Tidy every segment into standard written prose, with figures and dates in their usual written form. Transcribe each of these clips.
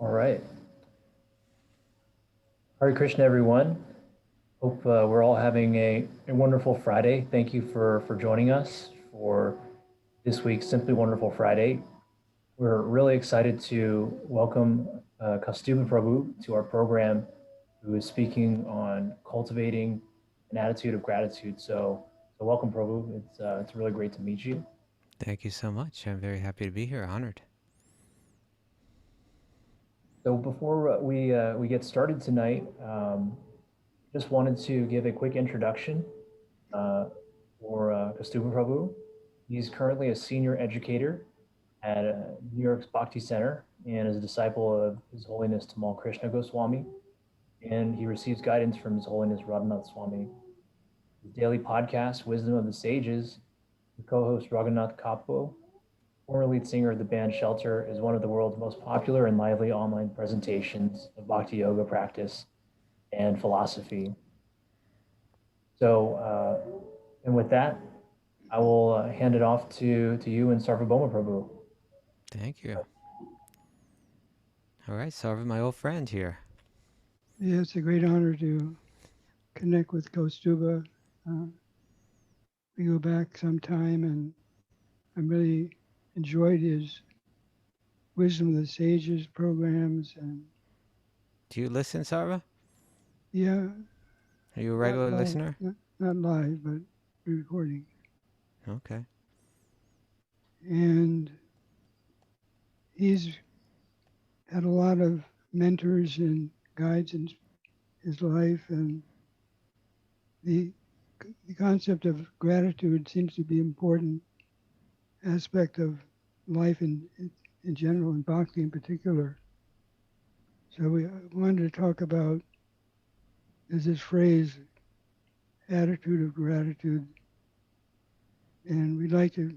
All right. Hare Krishna, everyone. Hope we're all having a wonderful Friday. Thank you for joining us for this week's Simply Wonderful Friday. We're really excited to welcome Kaustubha Prabhu to our program, who is speaking on cultivating an attitude of gratitude. So welcome, Prabhu. It's really great to meet you. Thank you so much. I'm very happy to be here. Honored. So before we get started tonight, just wanted to give a quick introduction uh, for Kaustubha Prabhu. He's currently a senior educator at New York's Bhakti Center and is a disciple of His Holiness Tamal Krishna Goswami. And he receives guidance from His Holiness Radhanath Swami. His daily podcast, Wisdom of the Sages, the co-host Raghunath Kapo, former lead singer of the band Shelter, is one of the world's most popular and lively online presentations of Bhakti yoga practice and philosophy. And with that, I will hand it off to you and Sarvabhauma Prabhu. Thank you. All right, Sarva, my old friend here. Yeah, it's a great honor to connect with Kaustubha. Uh, we go back some time, and I really enjoyed his Wisdom of the Sages programs. And Do you listen, Sarva? yeah, Are you a not regular live, listener? not live, but recording. Okay. And he's had a lot of mentors and guides in his life, and the the concept of gratitude seems to be an important aspect of life in general, and bhakti in particular. So we wanted to talk about is this phrase, attitude of gratitude, and we'd like to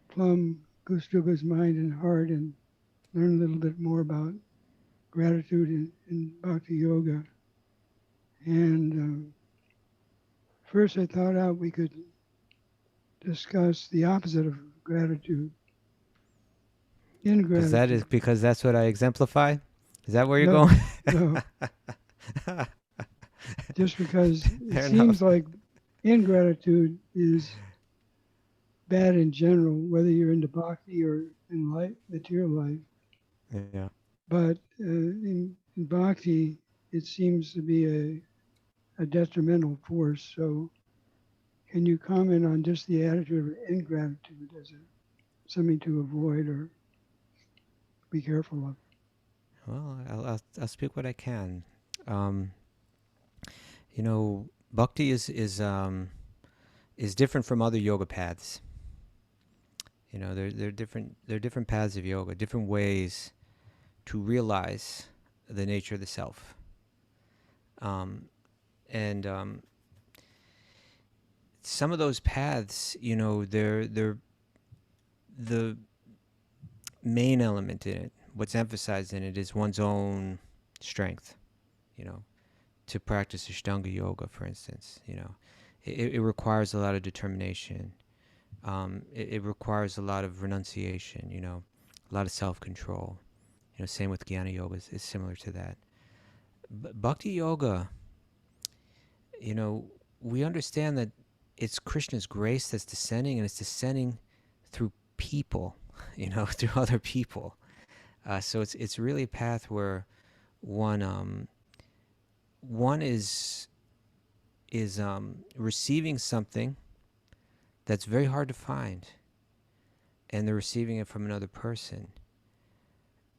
plumb Kaustubha's mind and heart and learn a little bit more about gratitude in bhakti yoga. And first, I thought out we could discuss the opposite of gratitude, ingratitude. Because that's what I exemplify. Is that where you're No, going? no, just because it Fair seems enough. like ingratitude is bad in general, whether you're into bhakti or in life, material life. Yeah. But in bhakti, it seems to be a detrimental force. So, can you comment on just the attitude of ingratitude as something to avoid or be careful of? Well, I'll speak what I can. Um, Bhakti is different from other yoga paths. There are different paths of yoga, different ways to realize the nature of the self. And some of those paths, they're the main element in it. What's emphasized in it is one's own strength. You know, to practice Ashtanga yoga, for instance, it requires a lot of determination. It requires a lot of renunciation. A lot of self-control. Same with Jnana yoga is similar to that. Bhakti yoga, you know, we understand that it's Krishna's grace that's descending, and it's descending through people, through other people. So it's really a path where one is receiving something that's very hard to find, and they're receiving it from another person.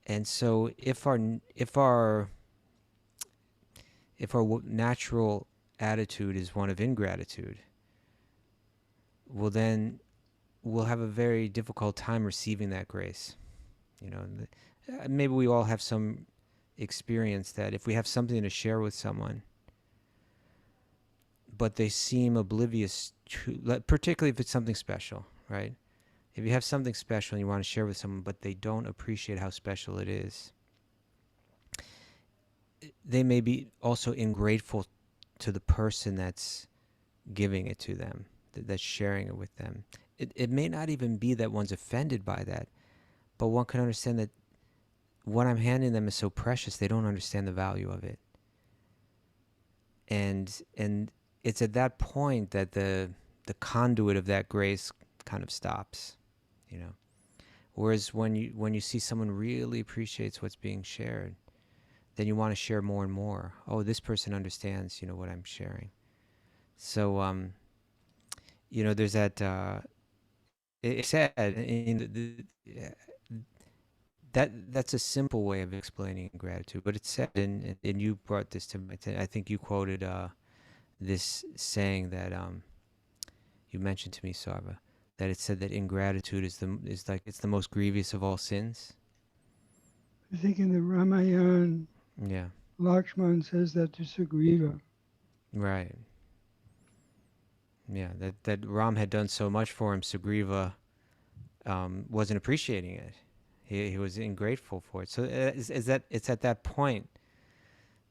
And so if our natural attitude is one of ingratitude, well then we'll have a very difficult time receiving that grace. Maybe we all have some experience that if we have something to share with someone, but they seem oblivious to, particularly if it's something special, right? If you have something special and you want to share with someone, but they don't appreciate how special it is, they may be also ingrateful to the person that's giving it to them, that's sharing it with them. It may not even be that one's offended by that, but one can understand that what I'm handing them is so precious, they don't understand the value of it. And it's at that point that the conduit of that grace kind of stops, you know. Whereas when you see someone really appreciates what's being shared, then you want to share more and more. Oh, this person understands, you know, what I'm sharing. So you know, there's that it's sad in that's a simple way of explaining gratitude, but it's said, and you brought this to my I think you quoted this saying that you mentioned to me, Sarva, that it said that ingratitude is like it's the most grievous of all sins. I think in the Ramayana, Yeah, Lakshman says that to Sugriva. right. Yeah, that Ram had done so much for him, Sugriva wasn't appreciating it. He was ungrateful for it. So is that it's at that point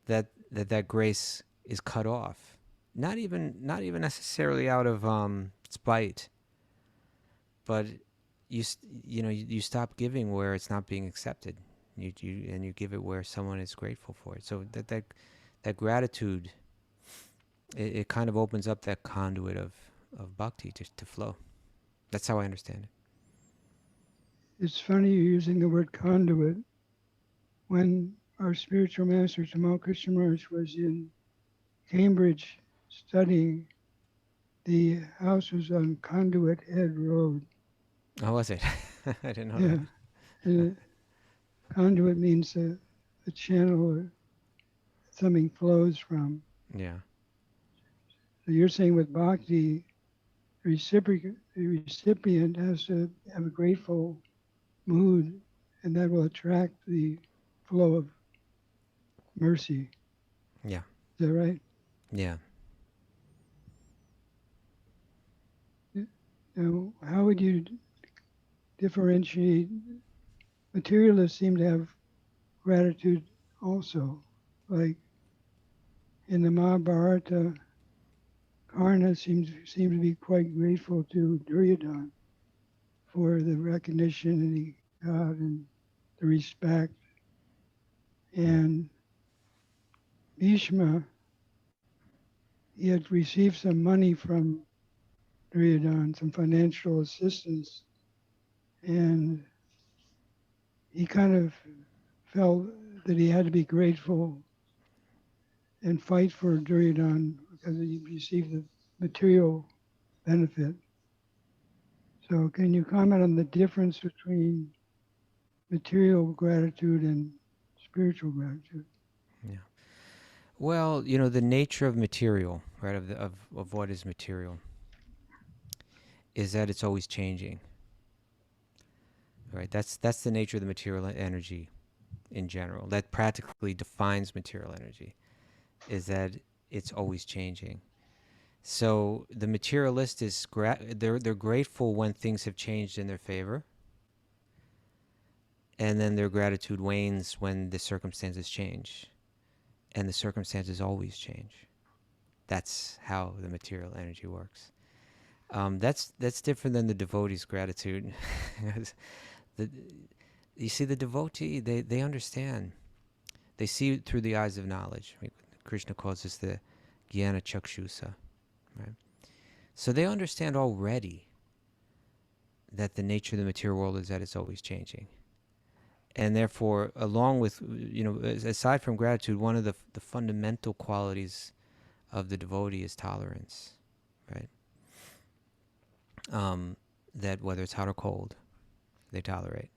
that grace is cut off. Not even necessarily out of spite, but you stop giving where it's not being accepted. You give it where someone is grateful for it. So that gratitude, it kind of opens up that conduit of bhakti to flow. That's how I understand it. It's funny you're using the word conduit. When our spiritual master, Tamal Krishna Maharaj, was in Cambridge studying, the house was on Conduit Head Road. Oh, was it? I didn't know Yeah, that. and conduit means a channel where something flows from. Yeah. So you're saying with bhakti, the recipient has to have a grateful mood, and that will attract the flow of mercy. Yeah. Is that right? Yeah. Now, how would you differentiate? Materialists seem to have gratitude also. Like in the Mahabharata, Karna seemed to be quite grateful to Duryodhana for the recognition and he got and the respect. And Bhishma, he had received some money from Duryodhana, some financial assistance, and he kind of felt that he had to be grateful and fight for Duryodhana because he received the material benefit. So can you comment on the difference between material gratitude and spiritual gratitude? Yeah. Well, the nature of material, right, of what is material, is that it's always changing, right? That's the nature of the material energy in general. That practically defines material energy, is that it's always changing. So the materialist is they're grateful when things have changed in their favor, and then their gratitude wanes when the circumstances change, and the circumstances always change. That's how the material energy works. That's different than the devotee's gratitude. the, you see, the devotee, they understand. They see through the eyes of knowledge. Krishna calls this the jnana chakshusa, right? So they understand already that the nature of the material world is that it's always changing. And therefore, along with, aside from gratitude, one of the fundamental qualities of the devotee is tolerance, right? That whether it's hot or cold, they tolerate.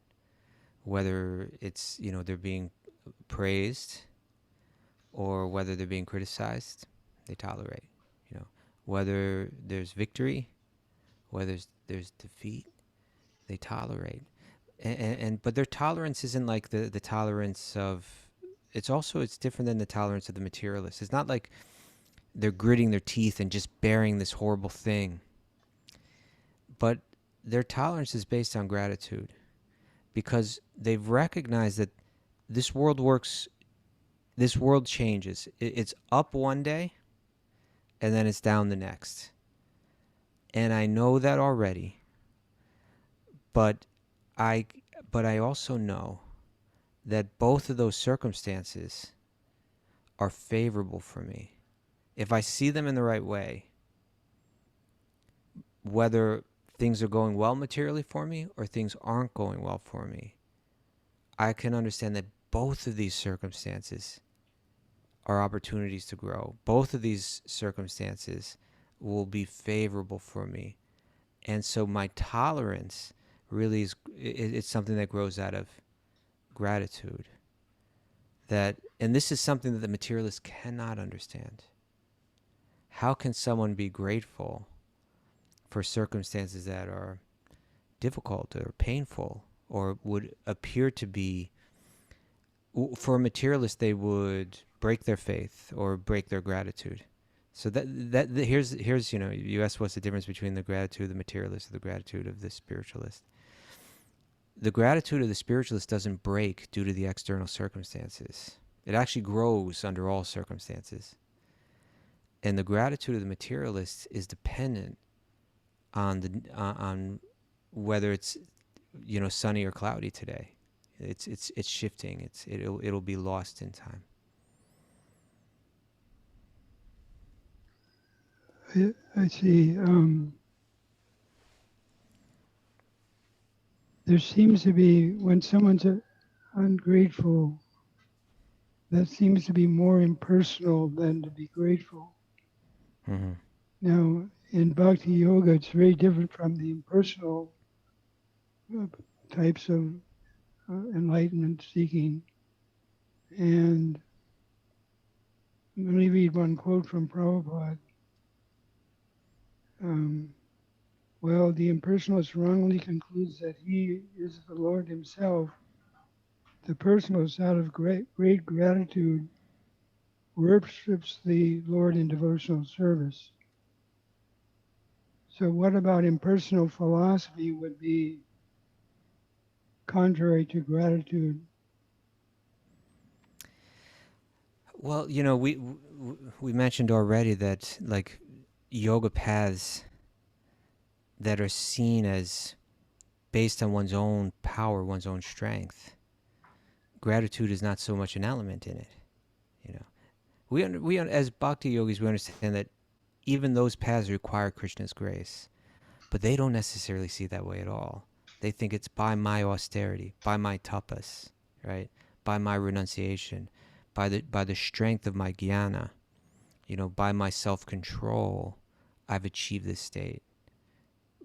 Whether it's, they're being praised or whether they're being criticized, they tolerate. Whether there's victory, whether there's defeat, they tolerate. But their tolerance isn't like the tolerance of, it's different than the tolerance of the materialist. It's not like they're gritting their teeth and just bearing this horrible thing. But their tolerance is based on gratitude, because they've recognized that this world works, this world changes. It's up one day and then it's down the next. And I know that already, but I also know that both of those circumstances are favorable for me. If I see them in the right way, whether things are going well materially for me or things aren't going well for me, I can understand that both of these circumstances are opportunities to grow. Both of these circumstances will be favorable for me. And so my tolerance really is, it's something that grows out of gratitude. And this is something that the materialist cannot understand. How can someone be grateful for circumstances that are difficult or painful or would appear to be, for a materialist, they would break their faith or break their gratitude. So here's you asked what's the difference between the gratitude of the materialist and the gratitude of the spiritualist. The gratitude of the spiritualist doesn't break due to the external circumstances. It actually grows under all circumstances. And the gratitude of the materialist is dependent on whether it's sunny or cloudy today. It's shifting. It'll be lost in time. I see. There seems to be, when someone's ungrateful, that seems to be more impersonal than to be grateful. Mm-hmm. Now, in Bhakti Yoga, it's very different from the impersonal types of enlightenment seeking. And let me read one quote from Prabhupada. Well, the impersonalist wrongly concludes that he is the Lord himself. The personalist, out of great gratitude, worships the Lord in devotional service. So what about impersonal philosophy would be contrary to gratitude? Well, we mentioned already that like yoga paths that are seen as based on one's own power, one's own strength, gratitude is not so much an element in it. We as bhakti yogis, we understand that even those paths require Krishna's grace, but they don't necessarily see that way at all. They think it's by my austerity, by my tapas, right? By my renunciation, by the strength of my jnana, by my self-control, I've achieved this state.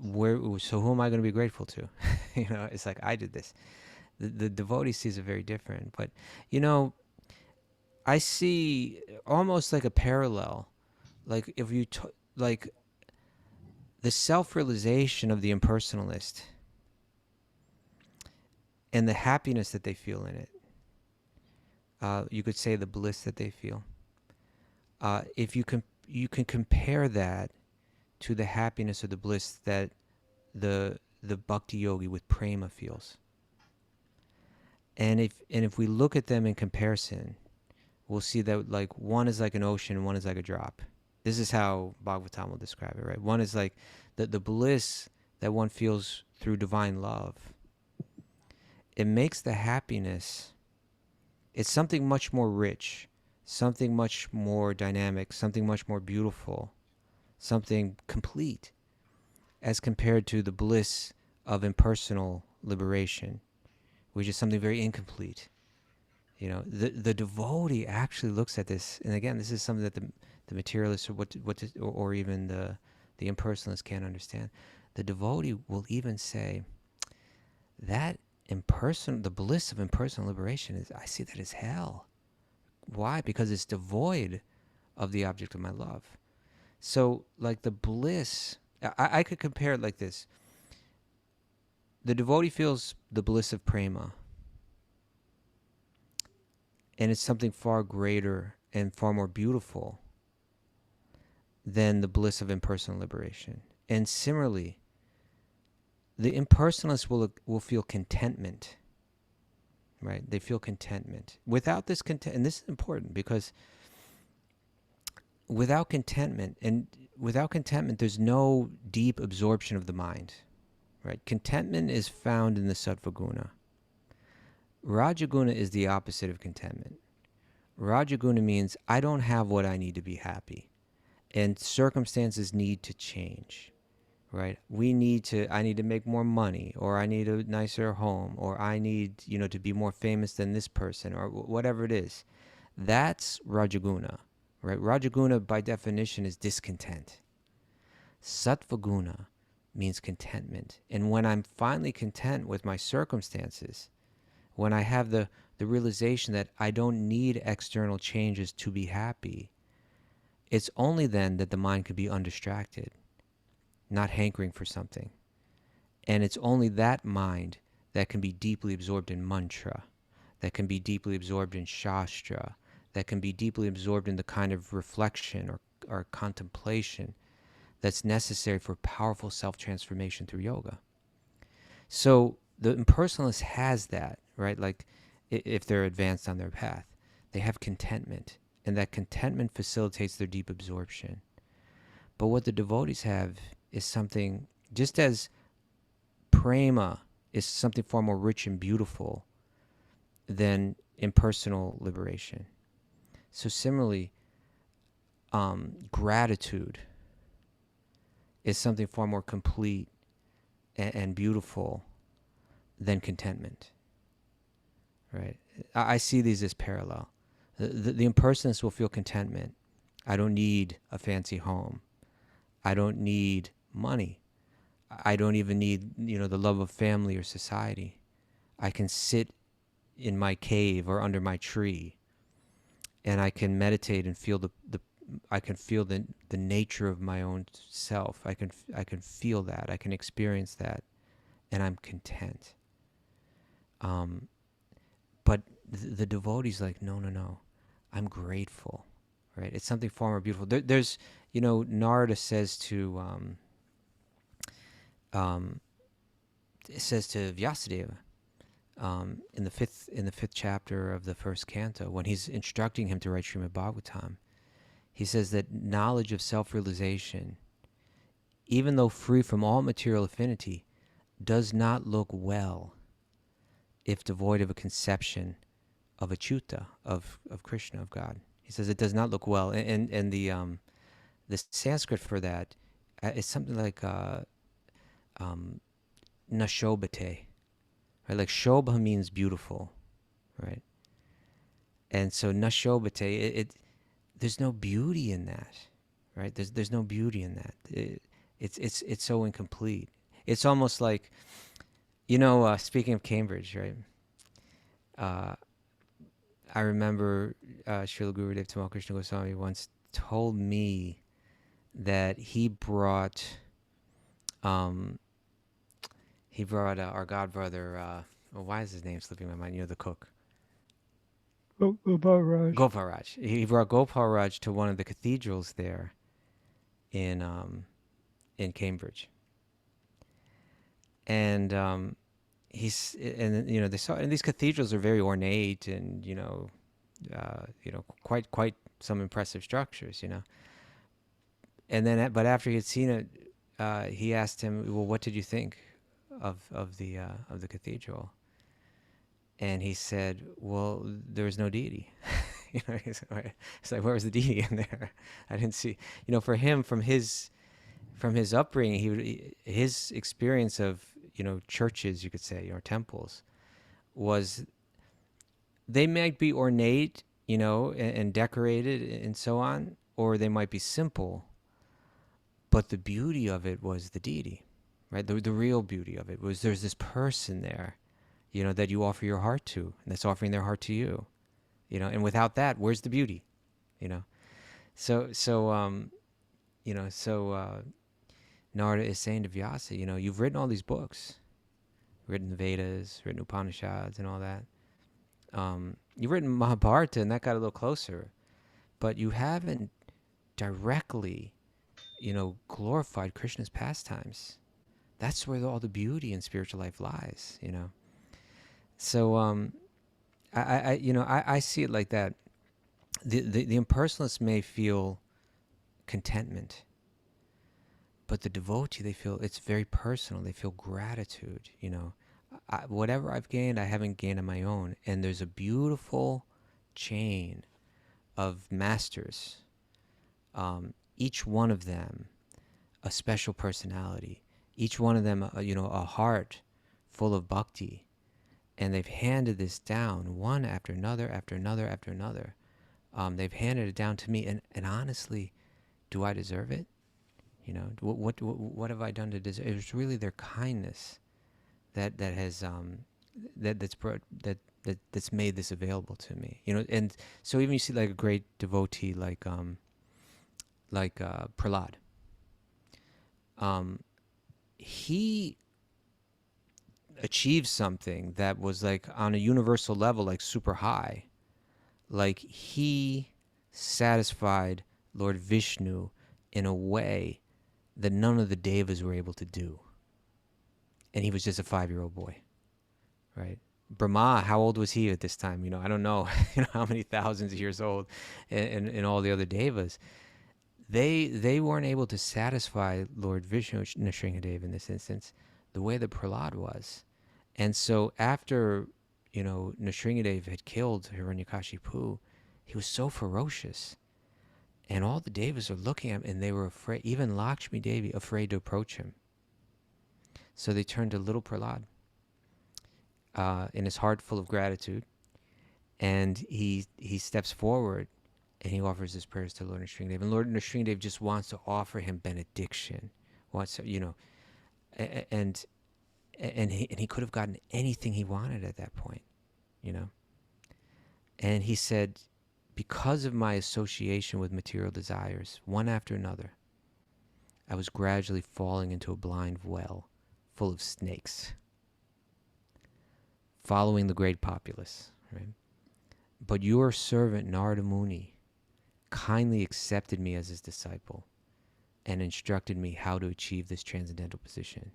So who am I going to be grateful to? It's like, I did this. The devotee sees it very different. But, I see almost like a parallel. Like if you, like the self-realization of the impersonalist and the happiness that they feel in it. You could say the bliss that they feel. If you can compare that to the happiness or the bliss that the bhakti yogi with prema feels. And if we look at them in comparison, we'll see that like one is like an ocean and one is like a drop. This is how Bhagavatam will describe it, right? One is like the bliss that one feels through divine love. It makes the happiness, it's something much more rich, something much more dynamic, something much more beautiful, something complete, as compared to the bliss of impersonal liberation, which is something very incomplete. The devotee actually looks at this, and again, this is something that the materialist or even the impersonalist can't understand. The devotee will even say that the bliss of impersonal liberation is, I see that as hell. Why? Because it's devoid of the object of my love. So, like the bliss, I could compare it like this. The devotee feels the bliss of prema, and it's something far greater and far more beautiful than the bliss of impersonal liberation. And similarly, the impersonalists will feel contentment, right? They feel contentment. Without this and this is important because without contentment, there's no deep absorption of the mind, right? Contentment is found in the sattva guna. Rajaguna is the opposite of contentment. Rajaguna means I don't have what I need to be happy, and circumstances need to change, right? I need to make more money, or I need a nicer home, or I need, to be more famous than this person, or whatever it is. That's Rajaguna, right? Rajaguna by definition is discontent. Sattvaguna means contentment. And when I'm finally content with my circumstances, when I have the realization that I don't need external changes to be happy, it's only then that the mind can be undistracted, not hankering for something. And it's only that mind that can be deeply absorbed in mantra, that can be deeply absorbed in shastra, that can be deeply absorbed in the kind of reflection or contemplation that's necessary for powerful self-transformation through yoga. So the impersonalist has that, right? Like if they're advanced on their path, they have contentment, and that contentment facilitates their deep absorption. But what the devotees have is something, just as prema is something far more rich and beautiful than impersonal liberation. So similarly, gratitude is something far more complete and beautiful than contentment, right? I see these as parallel. The impersonalist will feel contentment. I don't need a fancy home. I don't need money. I don't even need, the love of family or society. I can sit in my cave or under my tree, and I can meditate and feel I can feel the nature of my own self. I can feel that. I can experience that, and I'm content. But the devotee's like, no. I'm grateful, right? It's something far more beautiful. There's, Narada says to, it says to Vyasadeva, in the fifth chapter of the first canto, when he's instructing him to write Srimad Bhagavatam, he says that knowledge of self-realization, even though free from all material affinity, does not look well if devoid of a conception of achyuta, of Krishna, of God. He says it does not look well, and the Sanskrit for that is something like nashobhate, right? Like shobha means beautiful, right? And so nashobhate, there's no beauty in that, right? There's no beauty in that. It's so incomplete. It's almost like, speaking of Cambridge, right? I remember Srila Gurudev Tamal Krishna Goswami once told me that he brought our god brother, why is his name slipping my mind? The cook. Gopal Raj. Gopal Raj. He brought Gopal Raj to one of the cathedrals there in Cambridge. And they saw, and these cathedrals are very ornate and quite some impressive structures, And then, but after he had seen it, he asked him, "Well, what did you think of the cathedral?" And he said, "Well, there was no deity." It's like, where was the deity in there? I didn't see. For him, from his upbringing, his experience of churches, you could say, or temples, was they might be ornate, and decorated and so on, or they might be simple, but the beauty of it was the deity, right? The real beauty of it was there's this person there, that you offer your heart to, and that's offering their heart to you, and without that, where's the beauty, So Narada is saying to Vyasa, you've written all these books, written the Vedas, written Upanishads and all that. You've written Mahabharata, and that got a little closer, but you haven't directly, glorified Krishna's pastimes. That's where all the beauty in spiritual life lies, So I see it like that. The impersonalists may feel contentment, but the devotee, they feel it's very personal. They feel gratitude, whatever I've gained, I haven't gained on my own. And there's a beautiful chain of masters, each one of them a special personality, each one of them, a heart full of bhakti. And they've handed this down one after another, after another, after another. They've handed it down to me. And honestly, do I deserve it? What have I done to deserve? It was really their kindness that has that's made this available to me. And so even you see like a great devotee like Prahlad, he achieved something that was like on a universal level, like super high. Like he satisfied Lord Vishnu in a way that none of the devas were able to do. And he was just a 5-year-old boy, right? Brahma, how old was he at this time? I don't know, how many thousands of years old, and all the other devas. They weren't able to satisfy Lord Vishnu Nrsingadev in this instance the way that Prahlad was. And so after, Nrsingadev had killed Hiranyakashipu, he was so ferocious. And all the devas are looking at him and they were afraid, even Lakshmi Devi afraid to approach him. So they turned to little Prahlad in his heart full of gratitude. And he steps forward and he offers his prayers to Lord Nrsingadev. And Lord Nrsingadev just wants to offer him benediction. And he could have gotten anything he wanted at that point, And he said, because of my association with material desires, one after another, I was gradually falling into a blind well full of snakes, following the great populace, right? But your servant Narada Muni kindly accepted me as his disciple and instructed me how to achieve this transcendental position.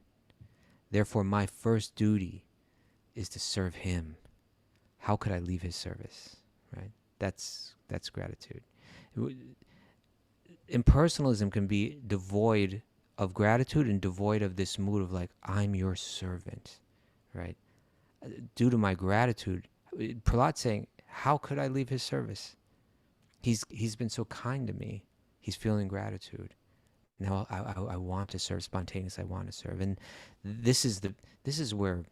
Therefore, my first duty is to serve him. How could I leave his service, right? That's gratitude. Impersonalism can be devoid of gratitude and devoid of this mood of like, I'm your servant, right? Due to my gratitude, Prahlad saying, how could I leave his service? He's been so kind to me. He's feeling gratitude. Now I want to serve spontaneously. I want to serve, and this is where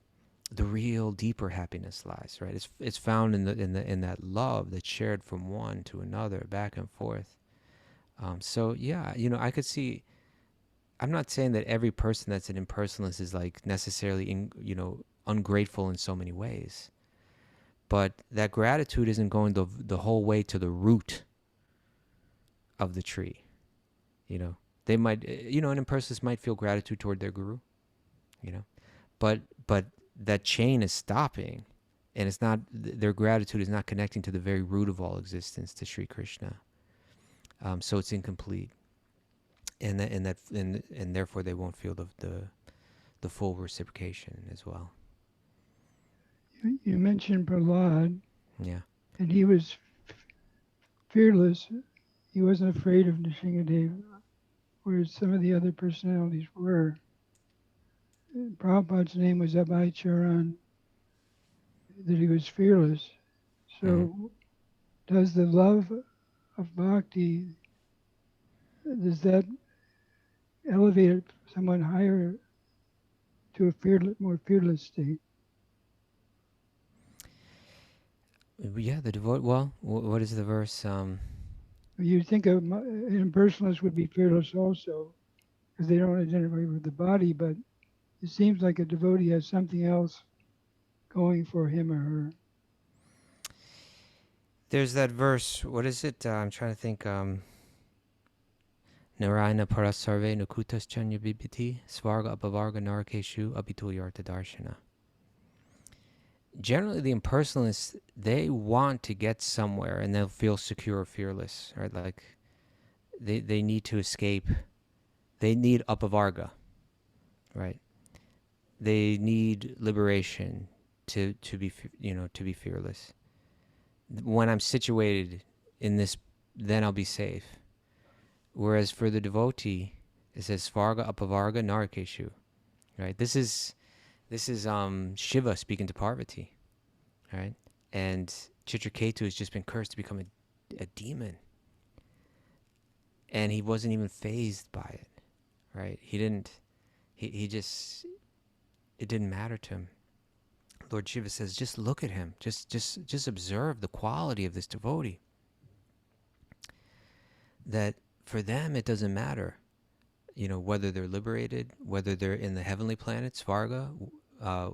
the real deeper happiness lies, right? It's found in that love that's shared from one to another, back and forth. So yeah, I could see. I'm not saying that every person that's an impersonalist is like necessarily ungrateful in so many ways, but that gratitude isn't going the whole way to the root of the tree. They might, an impersonalist might feel gratitude toward their guru, but that chain is stopping, and it's not, their gratitude is not connecting to the very root of all existence, to Shri Krishna. So it's incomplete, and therefore they won't feel the full reciprocation as well. You mentioned Prahlad, Yeah. and he was fearless. He wasn't afraid of Nrsingadev, whereas some of the other personalities were. Prabhupada's name was Abhay Charan, that he was fearless. So does the love of bhakti, does that elevate someone higher to a more fearless state? Yeah, the devote. Well, what is the verse? You'd think an impersonalist would be fearless also, because they don't identify with the body, but it seems like a devotee has something else going for him or her. There's that verse. What is it? I'm trying to think. Narayana parasarve nukutas chanya bibhiti svarga apavarga narakeshu abhito yarta darshana. Generally, the impersonalists, they want to get somewhere and they'll feel secure or fearless, right? Like they need to escape. They need apavarga, right? They need liberation to be fearless. When I'm situated in this, then I'll be safe. Whereas for the devotee, it says svarga apavarga narakeshu, right? This is This is Shiva speaking to Parvati, right? And Chitraketu has just been cursed to become a demon, and he wasn't even fazed by it, right? He didn't. He just, it didn't matter to him. Lord Shiva says, just look at him. Just observe the quality of this devotee. That for them it doesn't matter, whether they're liberated, whether they're in the heavenly planets, Varga,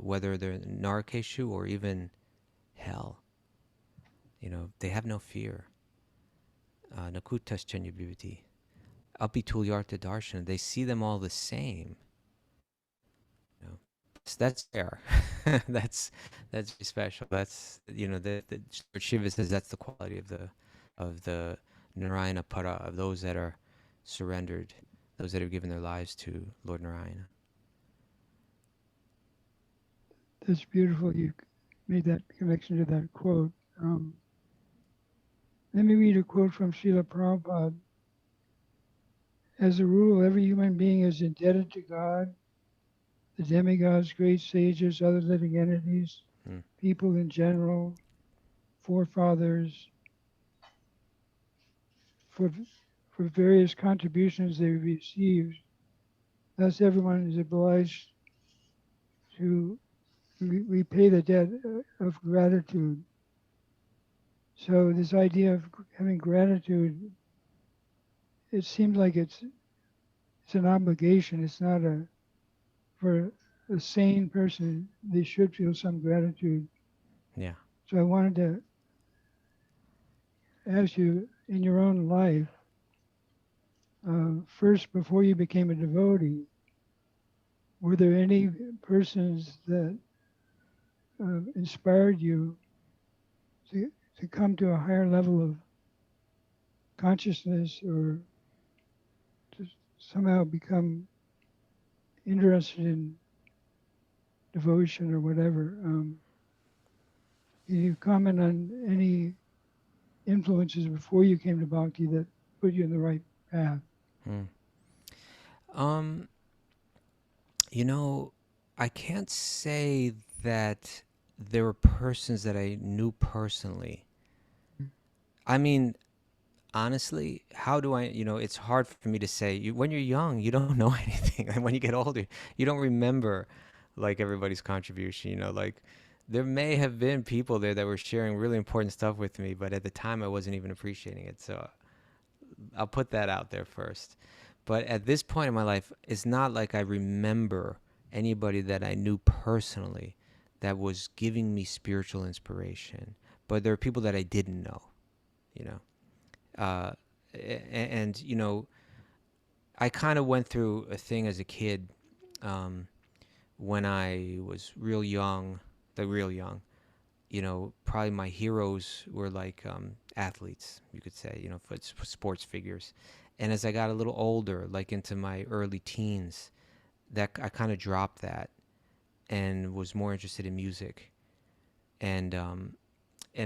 whether they're in Narakeshu or even hell. They have no fear. Nakutas Chanya Vivati. Api Tulyartha Darshan. They see them all the same. That's rare. that's very special. That's the Shiva says that's the quality of the Narayana Para, of those that are surrendered, those that have given their lives to Lord Narayana. That's beautiful. You made that connection to that quote. Let me read a quote from Srila Prabhupada. As a rule, every human being is indebted to God, the demigods, great sages, other living entities, people in general, forefathers, for various contributions they received. Thus, everyone is obliged to repay the debt of gratitude. So this idea of having gratitude, it seems like it's an obligation. It's not for a sane person, they should feel some gratitude. Yeah. So I wanted to ask you, in your own life, first, before you became a devotee, were there any persons that inspired you to come to a higher level of consciousness, or to somehow become interested in devotion or whatever? Can you comment on any influences before you came to bhakti that put you in the right path? I can't say that there were persons that I knew personally. I mean, honestly, how do I, it's hard for me to say. When you're young, you don't know anything. And when you get older, you don't remember like everybody's contribution, like there may have been people there that were sharing really important stuff with me, but at the time I wasn't even appreciating it. So I'll put that out there first. But at this point in my life, it's not like I remember anybody that I knew personally that was giving me spiritual inspiration. But there are people that I didn't know, you know. And I kind of went through a thing as a kid when I was real young, probably my heroes were like athletes, you could say, sports figures. And as I got a little older, like into my early teens, that I kind of dropped that and was more interested in music, and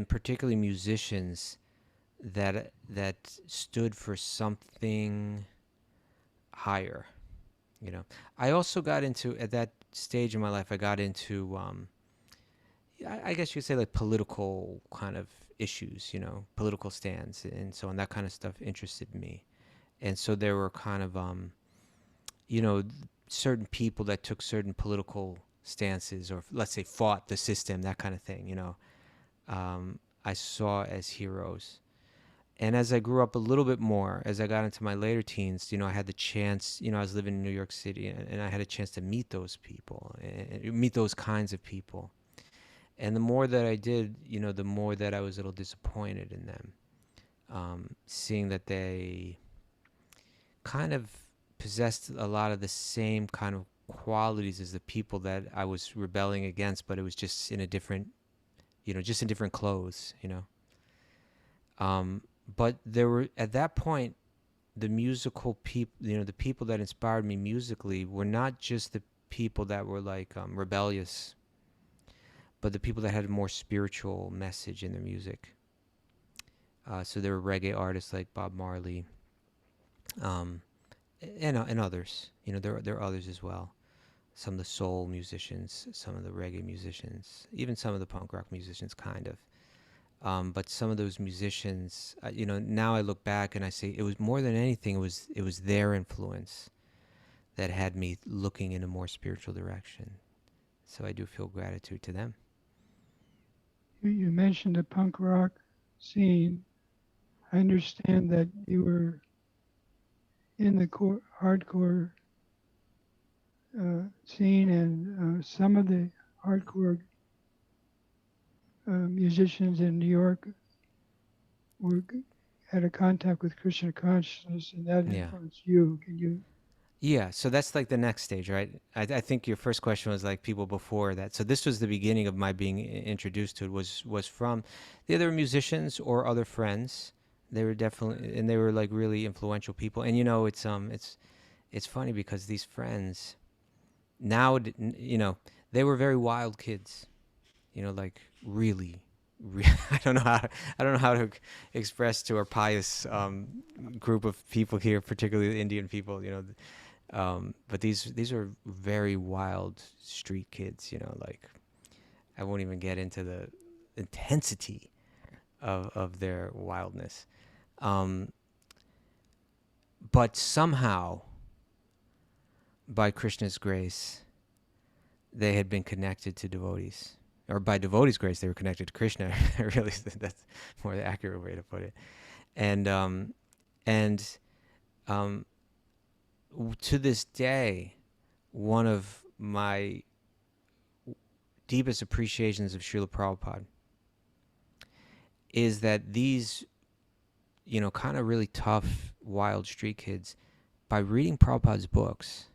particularly musicians that stood for something higher. I also got into, at that stage in my life, I got into I guess you could say like political kind of issues, political stands and so on. That kind of stuff interested me. And so there were kind of, you know, certain people that took certain political stances, or let's say fought the system, that kind of thing, I saw as heroes. And as I grew up a little bit more, as I got into my later teens, I had the chance, I was living in New York City, and I had a chance to meet those people, and meet those kinds of people. And the more that I did, the more that I was a little disappointed in them, seeing that they kind of possessed a lot of the same kind of qualities as the people that I was rebelling against, but it was just in a different, just in different clothes, But there were, at that point, the musical people, the people that inspired me musically were not just the people that were like rebellious, but the people that had a more spiritual message in their music. So there were reggae artists like Bob Marley, and others. There are others as well. some of the soul musicians, some of the reggae musicians, even some of the punk rock musicians, kind of. But some of those musicians, now I look back and I say it was more than anything. It was their influence that had me looking in a more spiritual direction. So I do feel gratitude to them. You mentioned the punk rock scene. I understand that you were in the hardcore scene, and some of the hardcore musicians in New York had a contact with Krishna consciousness, and that Yeah. influenced you. Can you? Yeah, so that's like the next stage, right? I think your first question was like people before that. So this was the beginning of my being introduced to it. Was from the other musicians or other friends. They were definitely, and they were like really influential people. And it's funny because these friends now, they were very wild kids. Like really, I don't know how to express to our pious group of people here, particularly the Indian people. But these are very wild street kids. Like I won't even get into the intensity of their wildness. Um, but somehow, by Krishna's grace, they had been connected to devotees, or by devotees' grace, they were connected to Krishna. Really, that's more the accurate way to put it. And and to this day, one of my deepest appreciations of Srila Prabhupada is that these, kind of really tough, wild street kids, by reading Prabhupada's books,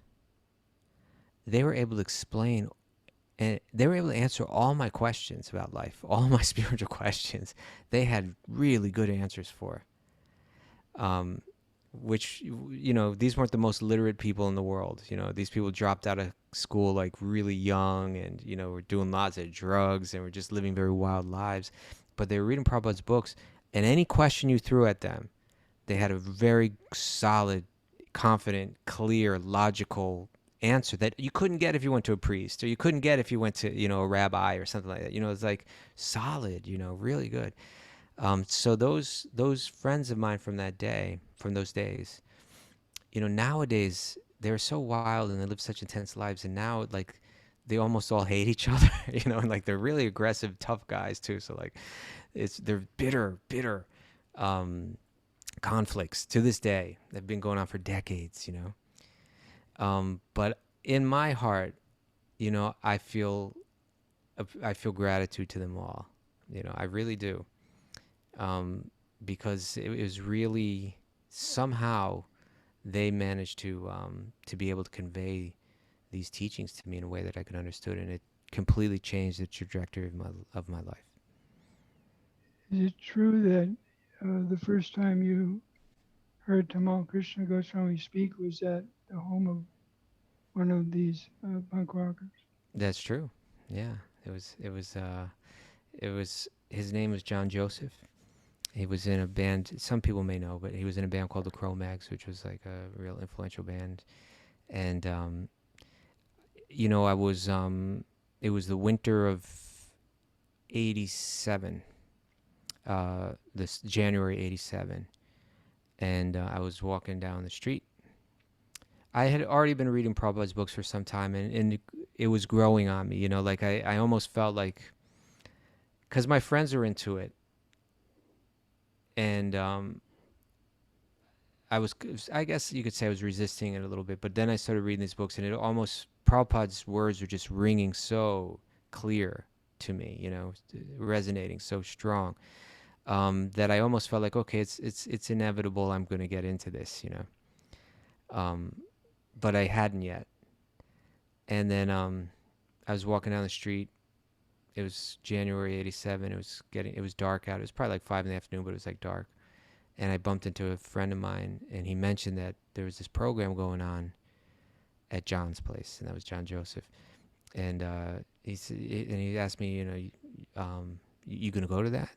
they were able to explain and they were able to answer all my questions about life, all my spiritual questions. They had really good answers for, which, these weren't the most literate people in the world. These people dropped out of school like really young and, were doing lots of drugs and were just living very wild lives. But they were reading Prabhupada's books, and any question you threw at them, they had a very solid, confident, clear, logical answer that you couldn't get if you went to a priest, or you couldn't get if you went to, a rabbi or something like that. It's like solid, really good. So those friends of mine from those days, nowadays they're so wild and they live such intense lives, and now like they almost all hate each other, and like they're really aggressive, tough guys too. So like they're bitter conflicts to this day. They've been going on for decades, but in my heart, I feel gratitude to them all. I really do. Because it was really somehow they managed to be able to convey these teachings to me in a way that I could understand, and it completely changed the trajectory of my life. Is it true that the first time you heard Tamal Krishna Goswami speak was at the home of one of these punk rockers? That's true. Yeah, it was his name was John Joseph. He was in a band, some people may know, but he was in a band called the Cro-Mags, which was like a real influential band. And I was it was the winter of 87, this January 87. And I was walking down the street. I had already been reading Prabhupada's books for some time, and it was growing on me, like I almost felt like, because my friends are into it, and I guess you could say I was resisting it a little bit, but then I started reading these books, and Prabhupada's words were just ringing so clear to me, resonating so strong, that I almost felt like, okay, it's inevitable. I'm going to get into this, but I hadn't yet. And then I was walking down the street. It was January 87. It was dark out. It was probably like 5 in the afternoon, but it was like dark. And I bumped into a friend of mine, and he mentioned that there was this program going on at John's place, and that was John Joseph. And he asked me, you gonna go to that?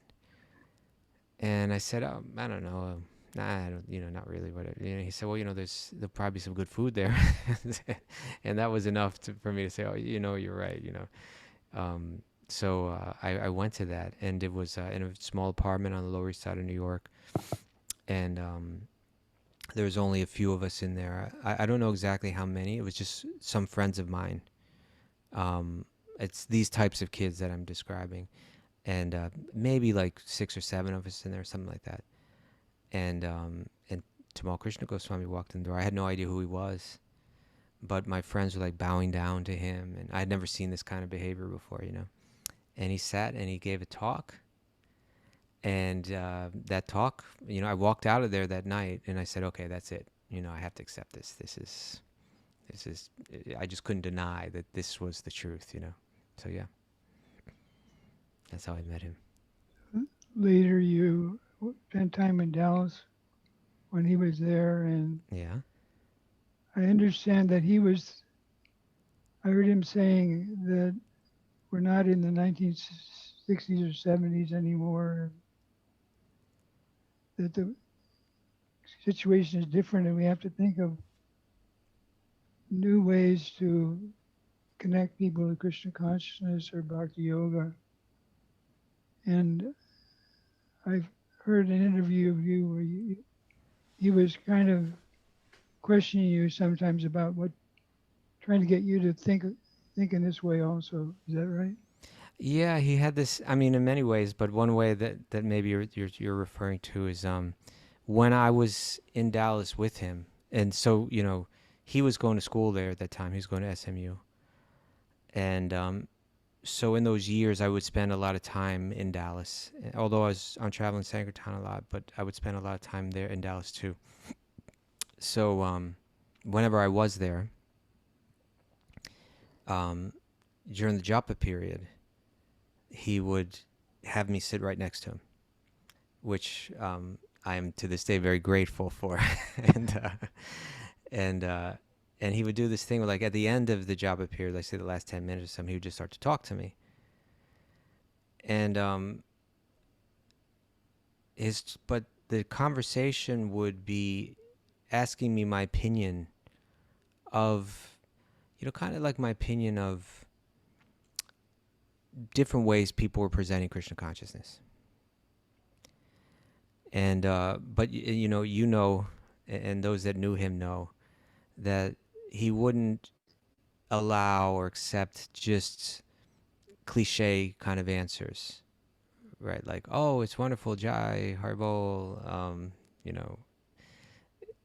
And I said, I don't know, nah, I don't, not really. Whatever. He said, well, there'll probably be some good food there, and that was enough for me to say, oh, you're right. So I went to that, and it was in a small apartment on the Lower East Side of New York, and there was only a few of us in there. I don't know exactly how many. It was just some friends of mine. Um, it's these types of kids that I'm describing, and maybe like 6 or 7 of us in there, something like that. And Tamal Krishna Goswami walked in the door. I had no idea who he was, but my friends were like bowing down to him, and I had never seen this kind of behavior before. And he sat and he gave a talk, and that talk, I walked out of there that night, and I said, okay, that's it. I have to accept this. This is. I just couldn't deny that this was the truth. So yeah, that's how I met him. Later, you spent time in Dallas when he was there, and Yeah. I understand that I heard him saying that we're not in the 1960s or 70s anymore, that the situation is different, and we have to think of new ways to connect people to Krishna consciousness or Bhakti Yoga. And I've heard an interview of you where he was kind of questioning you sometimes about trying to get you to think in this way also. Is that right? Yeah, he had this. I mean, in many ways, but one way that maybe you're referring to is when I was in Dallas with him, and so he was going to school there at that time. He was going to SMU, and so in those years, I would spend a lot of time in Dallas. Although I'm traveling Sankirtan a lot, but I would spend a lot of time there in Dallas too. So whenever I was there, during the japa period, he would have me sit right next to him, which I am to this day very grateful for. and and he would do this thing where, like, at the end of the japa period, let's say the last 10 minutes or something, he would just start to talk to me. And but the conversation would be asking me my opinion of, kind of like my opinion of different ways people were presenting Krishna consciousness. And but and those that knew him know that he wouldn't allow or accept just cliche kind of answers, right? Like, oh, it's wonderful, Jai, Harbol. You know,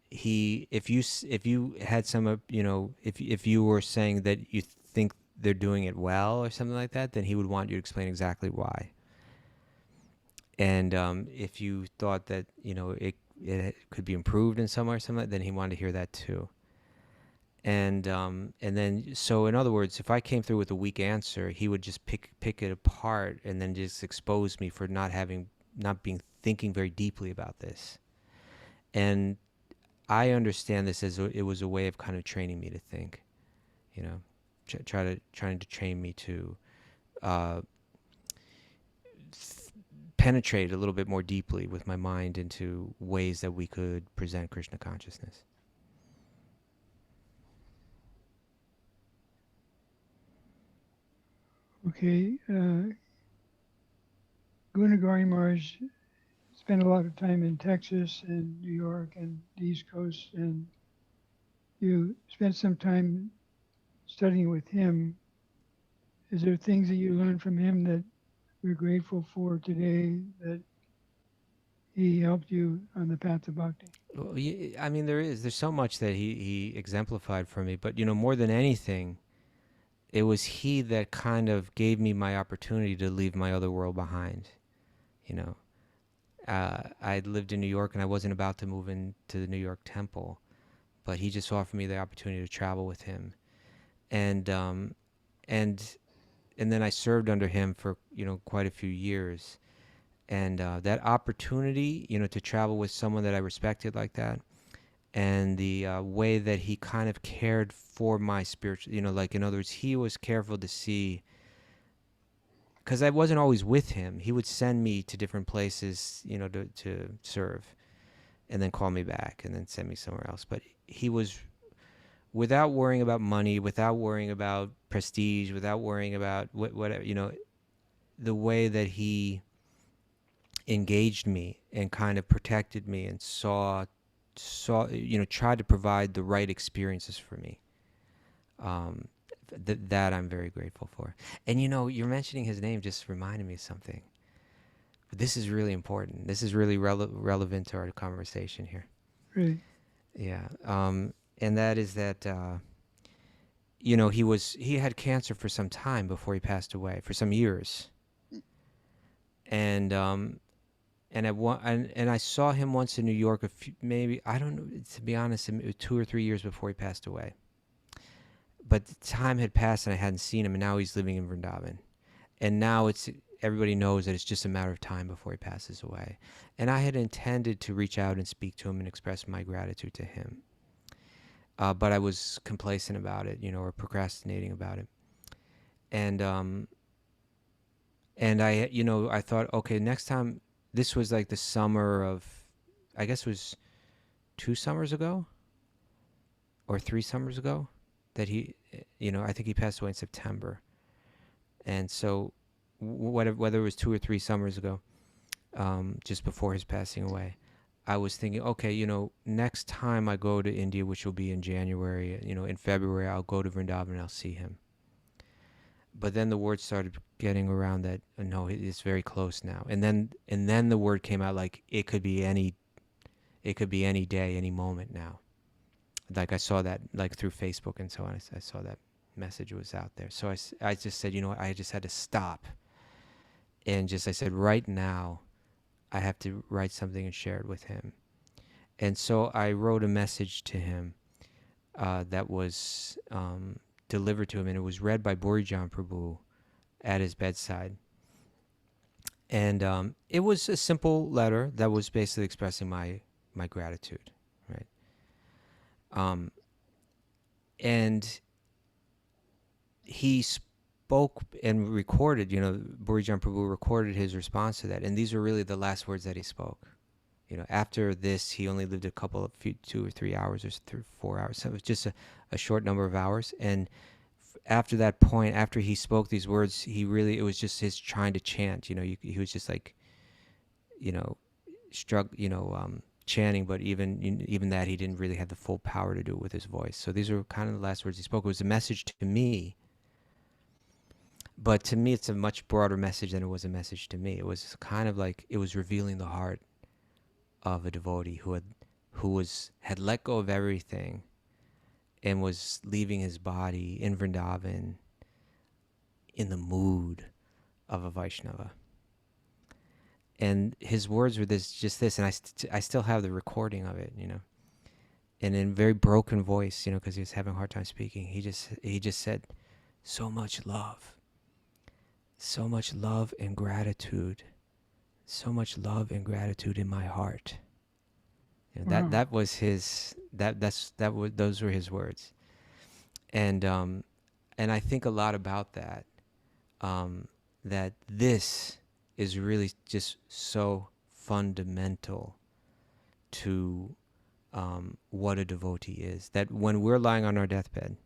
if you had some, if you were saying that you think they're doing it well or something like that, then he would want you to explain exactly why. And if you thought that it could be improved in some way or something, then he wanted to hear that too. And then, so in other words, if I came through with a weak answer, he would just pick it apart and then just expose me for not thinking very deeply about this. And I understand this as it was a way of kind of training me to think, trying to train me to penetrate a little bit more deeply with my mind into ways that we could present Krishna consciousness. Okay. Gunagari Maharaj spent a lot of time in Texas and New York and the East Coast, and you spent some time studying with him. Is there things that you learned from him that you're grateful for today, that he helped you on the path of bhakti? Well, I mean, there's so much that he exemplified for me, but more than anything, it was he that kind of gave me my opportunity to leave my other world behind. I lived in New York and I wasn't about to move into the New York temple, but he just offered me the opportunity to travel with him, and then I served under him for quite a few years, and that opportunity to travel with someone that I respected like that, and the way that he kind of cared for my spiritual, like, in other words, he was careful to see, because I wasn't always with him. He would send me to different places, to serve. and then call me back and then send me somewhere else. But he was, without worrying about money, without worrying about prestige, without worrying about whatever, the way that he engaged me and kind of protected me and tried to provide the right experiences for me. That I'm very grateful for. And you're mentioning his name just reminded me of something. This is really important. This is really relevant to our conversation here. Right. Yeah. And that is that, he had cancer for some time before he passed away, for some years. And I saw him once in New York, maybe, I don't know, to be honest, 2 or 3 years before he passed away. But the time had passed and I hadn't seen him, and now he's living in Vrindavan. And now everybody knows that it's just a matter of time before he passes away. And I had intended to reach out and speak to him and express my gratitude to him. But I was complacent about it, or procrastinating about it. And I thought, okay, next time, this was like the summer of, I guess it was 2 summers ago or 3 summers ago that he, I think he passed away in September. And so whether it was 2 or 3 summers ago, just before his passing away, I was thinking, okay, next time I go to India, which will be in January, in February, I'll go to Vrindavan and I'll see him. But then the word started getting around that, no, it's very close now. And then the word came out like it could be any day, any moment now. Like I saw that, like through Facebook and so on, I saw that message was out there. So I just said, I just had to stop. And I said, right now, I have to write something and share it with him. And so I wrote a message to him that was delivered to him, and it was read by Burijan Prabhu at his bedside. And it was a simple letter that was basically expressing my gratitude, right? And he spoke and recorded, Burijan Prabhu recorded his response to that. And these were really the last words that he spoke. After this, he only lived 2 or 3 hours or 4 hours. So it was just a short number of hours. And after that point, after he spoke these words, it was just his trying to chant. He was just like, chanting, but even that, he didn't really have the full power to do it with his voice. So these are kind of the last words he spoke. It was a message to me, but to me, it's a much broader message than it was a message to me. It was kind of like it was revealing the heart of a devotee who had let go of everything and was leaving his body in Vrindavan in the mood of a Vaishnava. And his words were this, and I still have the recording of it, and in very broken voice, because he was having a hard time speaking. He just said, so much love and gratitude, so much love and gratitude in my heart. Wow. That was his. Those were his words, and I think a lot about that. That this is really just so fundamental to what a devotee is. That when we're lying on our deathbed,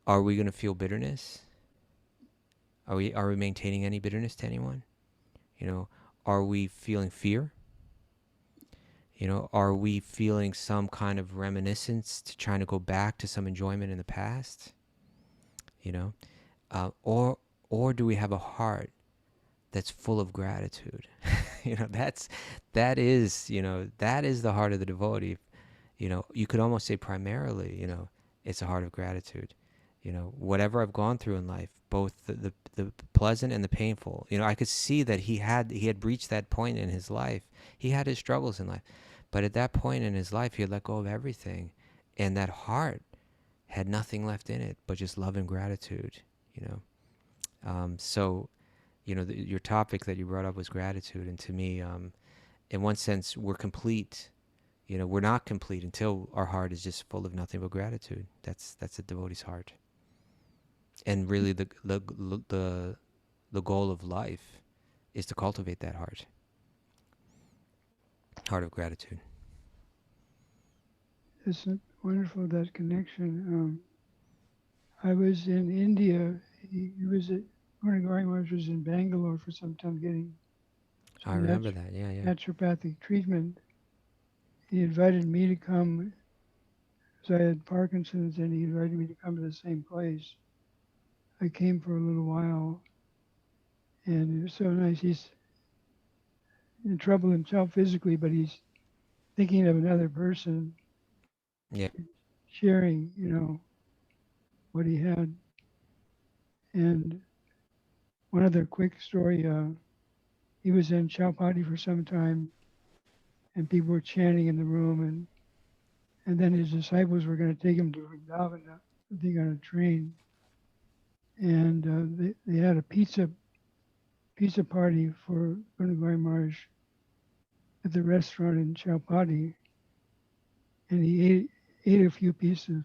are we going to feel bitterness? Are we maintaining any bitterness to anyone? Are we feeling fear? Are we feeling some kind of reminiscence to trying to go back to some enjoyment in the past? Or do we have a heart that's full of gratitude? that is the heart of the devotee. You could almost say primarily, it's a heart of gratitude. Whatever I've gone through in life, both the pleasant and the painful, I could see that he had reached that point in his life. He had his struggles in life, but at that point in his life, he had let go of everything, and that heart had nothing left in it but just love and gratitude. So your topic that you brought up was gratitude, and to me, in one sense, we're complete. We're not complete until our heart is just full of nothing but gratitude. That's a devotee's heart. And really, the goal of life is to cultivate that heart. heart of gratitude. It's wonderful, that connection. I was in India. He was at, Gurunagari Maharaj was in Bangalore for some time getting I some remember that. Yeah, yeah. naturopathic treatment. He invited me to come, because I had Parkinson's, and he invited me to come to the same place. I came for a little while, and it was so nice. He's in trouble himself physically, but he's thinking of another person, Yeah. sharing, what he had. And one other quick story, he was in Chowpatty for some time, and people were chanting in the room, and then his disciples were going to take him to Vrindavan, I think on a train, and they had a pizza party for Gurunagari Maharaj at the restaurant in Chowpatty, and he ate a few pieces of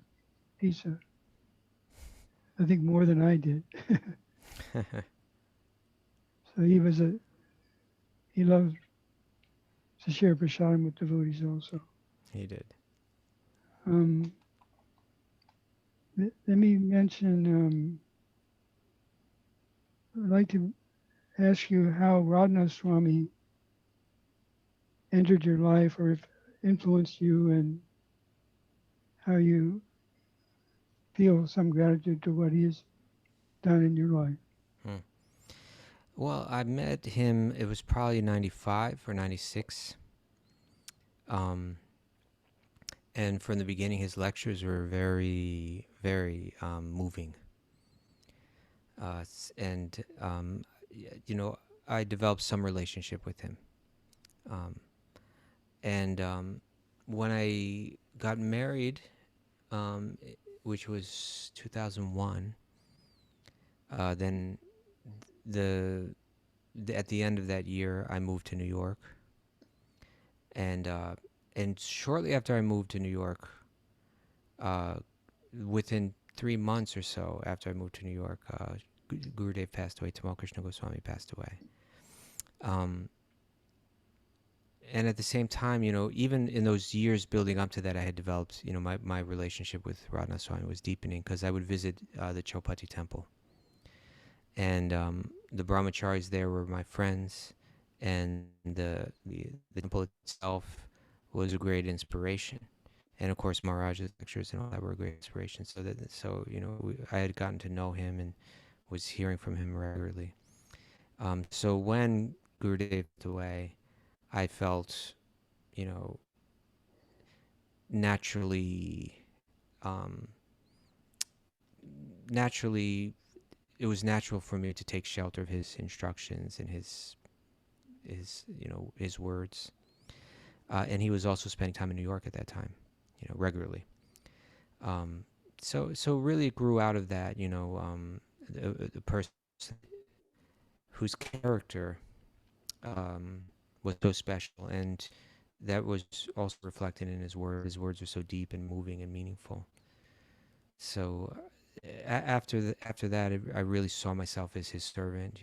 pizza. I think more than I did. So he loved to share prasadam with devotees also. He did. Um, let me mention. I'd like to ask you how Rodna Swami entered your life, or if influenced you, and how you feel some gratitude to what he has done in your life. Hmm. Well, I met him, it was probably 95 or 96. And from the beginning, his lectures were very, very moving. And, I developed some relationship with him. And when I got married, which was 2001, then at the end of that year, I moved to New York. And shortly after I moved to New York, within 3 months or so after I moved to New York, Gurudev passed away. Tamal Krishna Goswami passed away. And at the same time, even in those years building up to that, I had developed, my relationship with Radha Swami was deepening, because I would visit the Chowpatty temple. And the brahmacharis there were my friends, and the temple itself was a great inspiration. And of course, Maharaj's lectures and all that were a great inspiration. I had gotten to know him and was hearing from him regularly. So when Gurudev passed away, I felt, naturally, um, naturally, it was natural for me to take shelter of his instructions and his words. And he was also spending time in New York at that time, regularly. So really it grew out of that, the person whose character was so special, and that was also reflected in his words. His words are so deep and moving and meaningful. So after that, I really saw myself as his servant,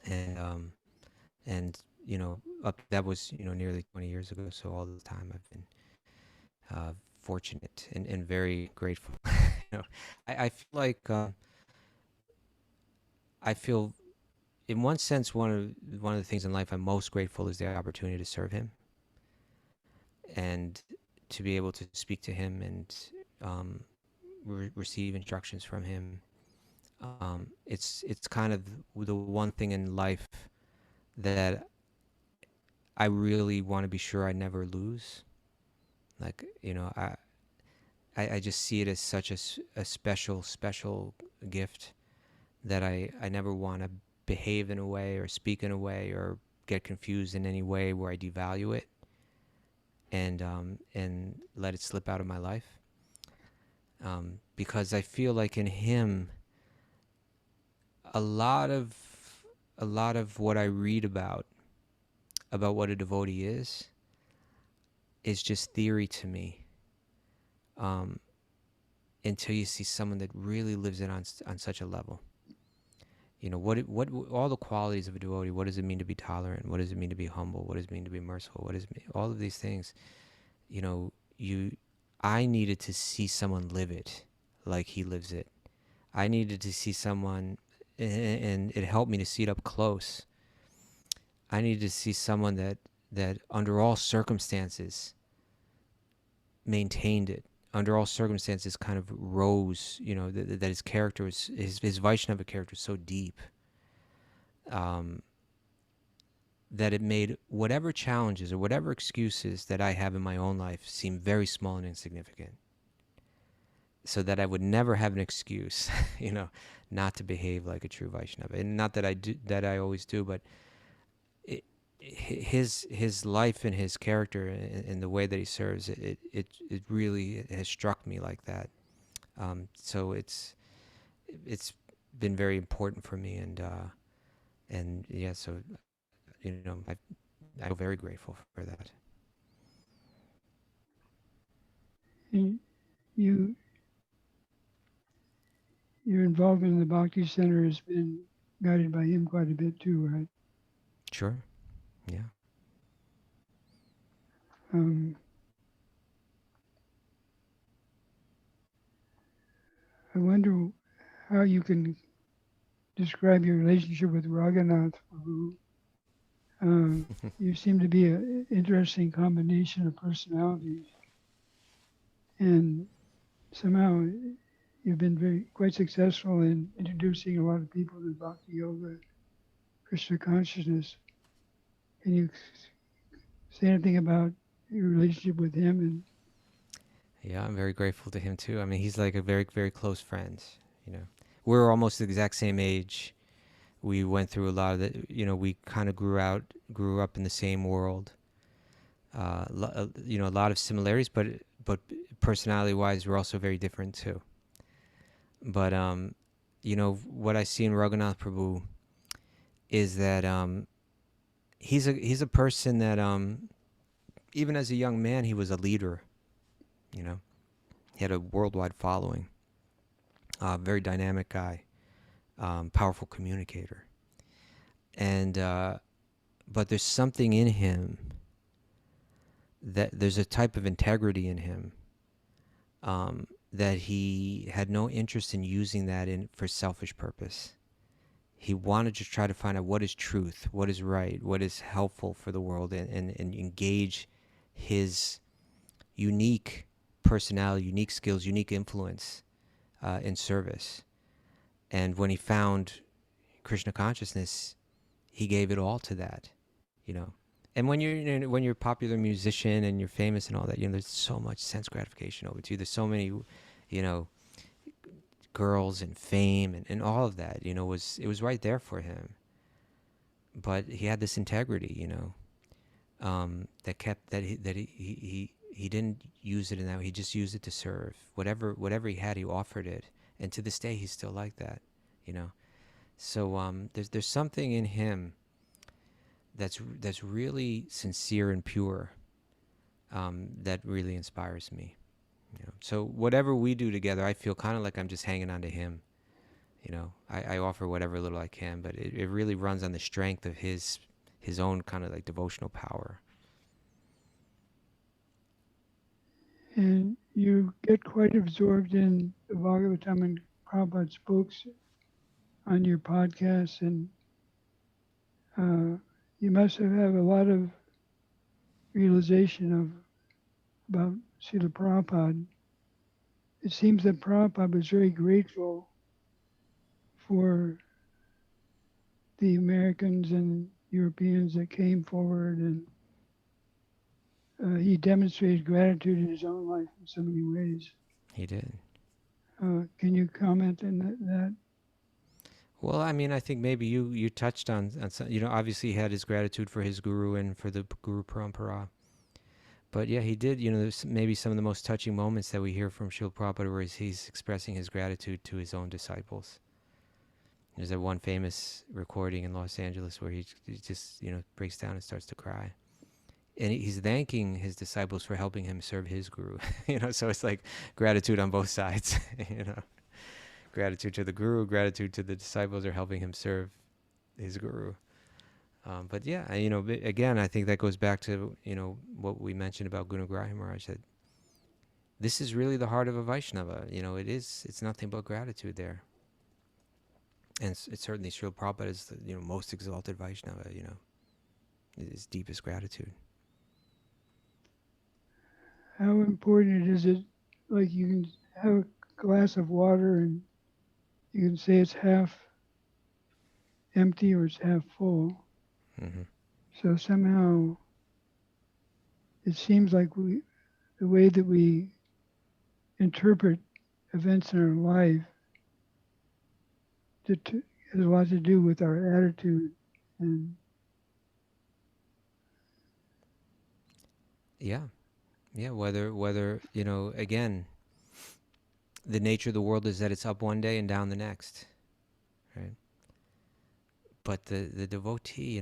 and and that was nearly 20 years ago. So all the time I've been fortunate and very grateful. I feel like I feel, in one sense, one of the things in life I'm most grateful is the opportunity to serve him and to be able to speak to him and receive instructions from him. It's kind of the one thing in life that I really want to be sure I never lose. Like, I just see it as such a special gift that I never want to behave in a way or speak in a way or get confused in any way where I devalue it and let it slip out of my life. Because I feel like in him, a lot of what I read about what a devotee is just theory to me. Until you see someone that really lives it on such a level. all the qualities of a devotee. What does it mean to be tolerant? What does it mean to be humble? What does it mean to be merciful? What does it mean? All of these things, you know, I needed to see someone live it like he lives it. I needed to see someone, and it helped me to see it up close. I needed to see someone that under all circumstances maintained it, under all circumstances kind of rose, that his character was, his Vaishnava character was so deep, that it made whatever challenges or whatever excuses that I have in my own life seem very small and insignificant, so that I would never have an excuse, not to behave like a true Vaishnava. And not that I always do, but his life and his character and the way that he serves, it really has struck me like that. So it's been very important for me, and yeah, so I feel very grateful for that. And your involvement in the Bhakti Center has been guided by him quite a bit too, right? Sure. Yeah. I wonder how you can describe your relationship with Raghunath Prabhu. You seem to be an interesting combination of personalities, and somehow you've been quite successful in introducing a lot of people to Bhakti Yoga, Krishna consciousness. Can you say anything about your relationship with him? And Yeah, I'm very grateful to him too. I mean, he's like a very, very close friend. We're almost the exact same age. We went through a lot of the, we kind of grew up in the same world. A lot of similarities, but personality-wise, we're also very different too. But what I see in Raghunath Prabhu is that he's a person that even as a young man, he was a leader. He had a worldwide following. Very dynamic guy, powerful communicator, and but there's something in him, that there's a type of integrity in him, that he had no interest in using that for selfish purpose. He wanted to try to find out what is truth, what is right, what is helpful for the world, and engage his unique personality, unique skills, unique influence in service. And when he found Krishna consciousness, he gave it all to that, And when you're a popular musician and you're famous and all that, there's so much sense gratification over to you. There's so many, girls and fame and all of that, it was right there for him. But he had this integrity, that kept that he didn't use it in that. He just used it to serve. Whatever he had, he offered it. And to this day, he's still like that, So there's something in him that's really sincere and pure, that really inspires me. So whatever we do together, I feel kind of like I'm just hanging on to him. I offer whatever little I can, but it really runs on the strength of his own kind of like devotional power. And you get quite absorbed in the Bhagavatam and Prabhupada's books on your podcast, and you must have a lot of realization about Srila Prabhupada. It seems that Prabhupada was very grateful for the Americans and Europeans that came forward, and he demonstrated gratitude in his own life in so many ways. He did. Can you comment on that? Well, I mean, I think maybe you touched on some, obviously he had his gratitude for his guru and for the Guru Parampara. But yeah, he did, there's maybe some of the most touching moments that we hear from Srila Prabhupada where he's expressing his gratitude to his own disciples. There's that one famous recording in Los Angeles where he just, breaks down and starts to cry. And he's thanking his disciples for helping him serve his guru, so it's like gratitude on both sides, Gratitude to the guru, gratitude to the disciples are helping him serve his guru. But yeah, again, I think that goes back to, what we mentioned about Gunagrahi Maharaj, that this is really the heart of a Vaishnava. It's nothing but gratitude there. And it's certainly Srila Prabhupada is the, most exalted Vaishnava, his deepest gratitude. How important is it? Like you can have a glass of water and you can say it's half empty or it's half full. Mm-hmm. So somehow it seems like the way that we interpret events in our life has a lot to do with our attitude. And Yeah. Whether, again, the nature of the world is that it's up one day and down the next, right? But the devotee,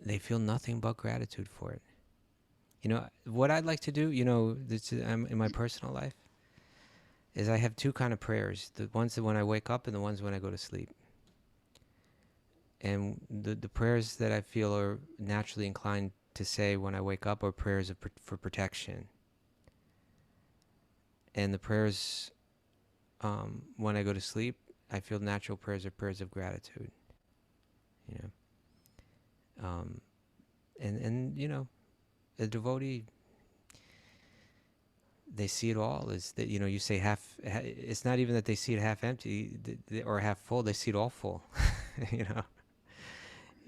they feel nothing but gratitude for it. What I'd like to do, in my personal life, is I have two kind of prayers. The ones that when I wake up and the ones when I go to sleep. And the prayers that I feel are naturally inclined to say when I wake up are prayers for protection. And the prayers when I go to sleep, I feel natural prayers are prayers of gratitude. And a devotee, they see it all as that, you say it's not even that they see it half empty or half full, they see it all full.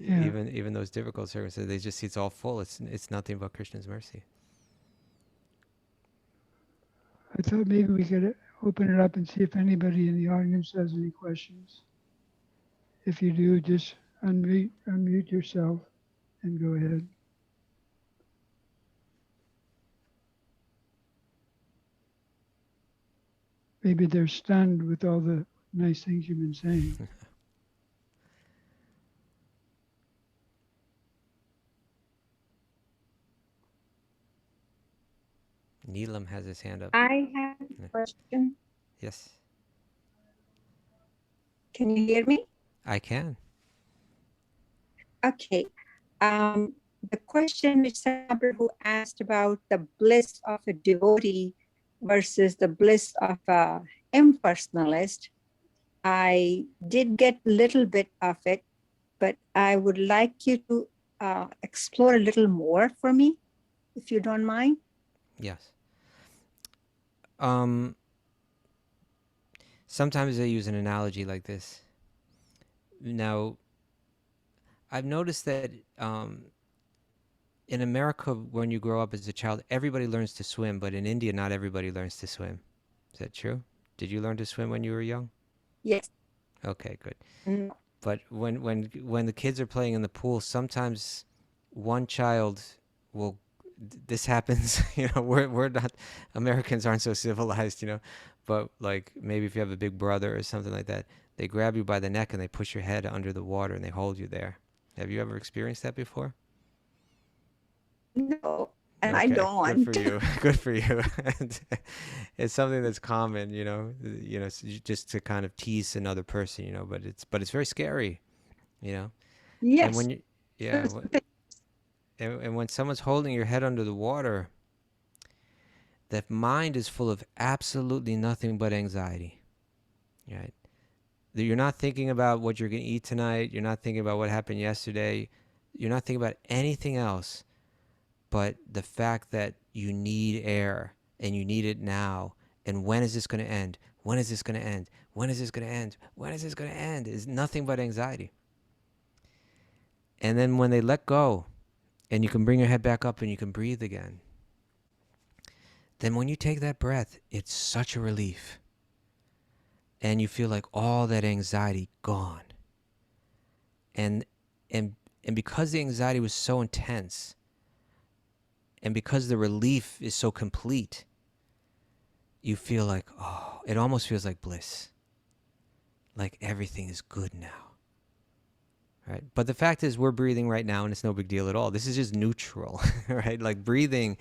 Yeah. Even those difficult circumstances, they just see it's all full. It's nothing but Krishna's mercy. I thought maybe we could open it up and see if anybody in the audience has any questions. If you do, just unmute yourself and go ahead. Maybe they're stunned with all the nice things you've been saying. Neelam has his hand up. I have a question. Yes. Can you hear me? I can. Okay. The question which somebody who asked about the bliss of a devotee versus the bliss of a impersonalist, I did get a little bit of it, but I would like you to explore a little more for me, if you don't mind. Yes. Sometimes I use an analogy like this. Now, I've noticed that in America, when you grow up as a child, everybody learns to swim, but in India, not everybody learns to swim. Is that true? Did you learn to swim when you were young? Yes. Okay, good. No. But when the kids are playing in the pool, sometimes one child will. This happens, we're not, Americans aren't so civilized, but like maybe if you have a big brother or something like that, they grab you by the neck and they push your head under the water and they hold you there. Have you ever experienced that before? No, and Okay, I don't. good for you. Good for you. It's something that's common, just to kind of tease another person, but it's very scary, And Yes. when you, yeah, and when someone's holding your head under the water, that mind is full of absolutely nothing but anxiety, right? You're not thinking about what you're going to eat tonight. You're not thinking about what happened yesterday. You're not thinking about anything else but the fact that you need air and you need it now. And when is this going to end? When is this going to end? When is this going to end? When is this going to end? It's nothing but anxiety. And then when they let go and you can bring your head back up and you can breathe again, then when you take that breath, it's such a relief. And you feel like all that anxiety gone. And because the anxiety was so intense, and because the relief is so complete, you feel like, oh, it almost feels like bliss. Like everything is good now. Right? But the fact is we're breathing right now and it's no big deal at all. This is just neutral, right? Like breathing,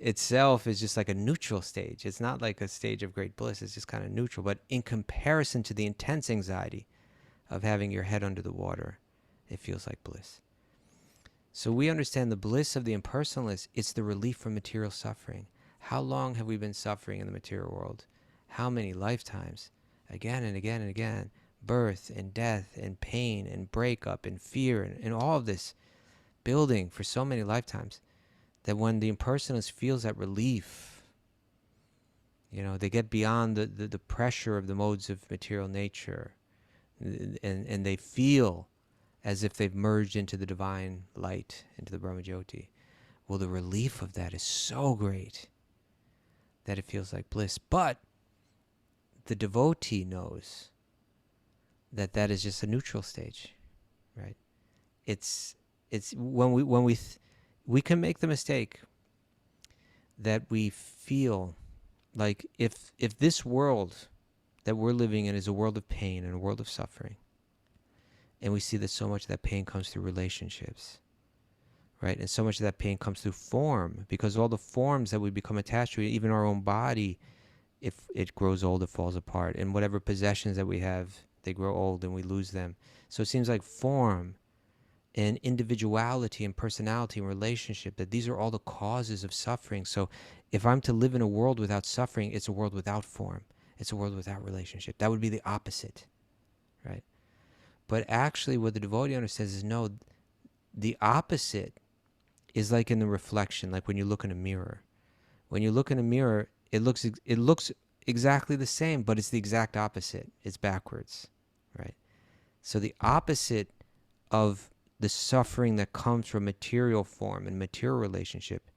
itself is just like a neutral stage. It's not like a stage of great bliss. It's just kind of neutral. But in comparison to the intense anxiety of having your head under the water, it feels like bliss. So we understand the bliss of the impersonalist. It's the relief from material suffering. How long have we been suffering in the material world? How many lifetimes? Again and again and again. Birth and death and pain and breakup and fear and all of this building for so many lifetimes, that when the impersonalist feels that relief, they get beyond the pressure of the modes of material nature, and they feel as if they've merged into the divine light, into the Brahmajyoti. Well, the relief of that is so great that it feels like bliss. But the devotee knows that that is just a neutral stage, right? It's when we can make the mistake that we feel like if this world that we're living in is a world of pain and a world of suffering, and we see that so much of that pain comes through relationships, right? And so much of that pain comes through form, because all the forms that we become attached to, even our own body, if it grows old, it falls apart. And whatever possessions that we have, they grow old and we lose them. So it seems like form and individuality and personality and relationship, that these are all the causes of suffering. So if I'm to live in a world without suffering, it's a world without form. It's a world without relationship. That would be the opposite, right? But actually what the devotee understands is, no, the opposite is like in the reflection, like when you look in a mirror. When you look in a mirror, it looks exactly the same, but it's the exact opposite. It's backwards, right? So the opposite of the suffering that comes from material form and material relationship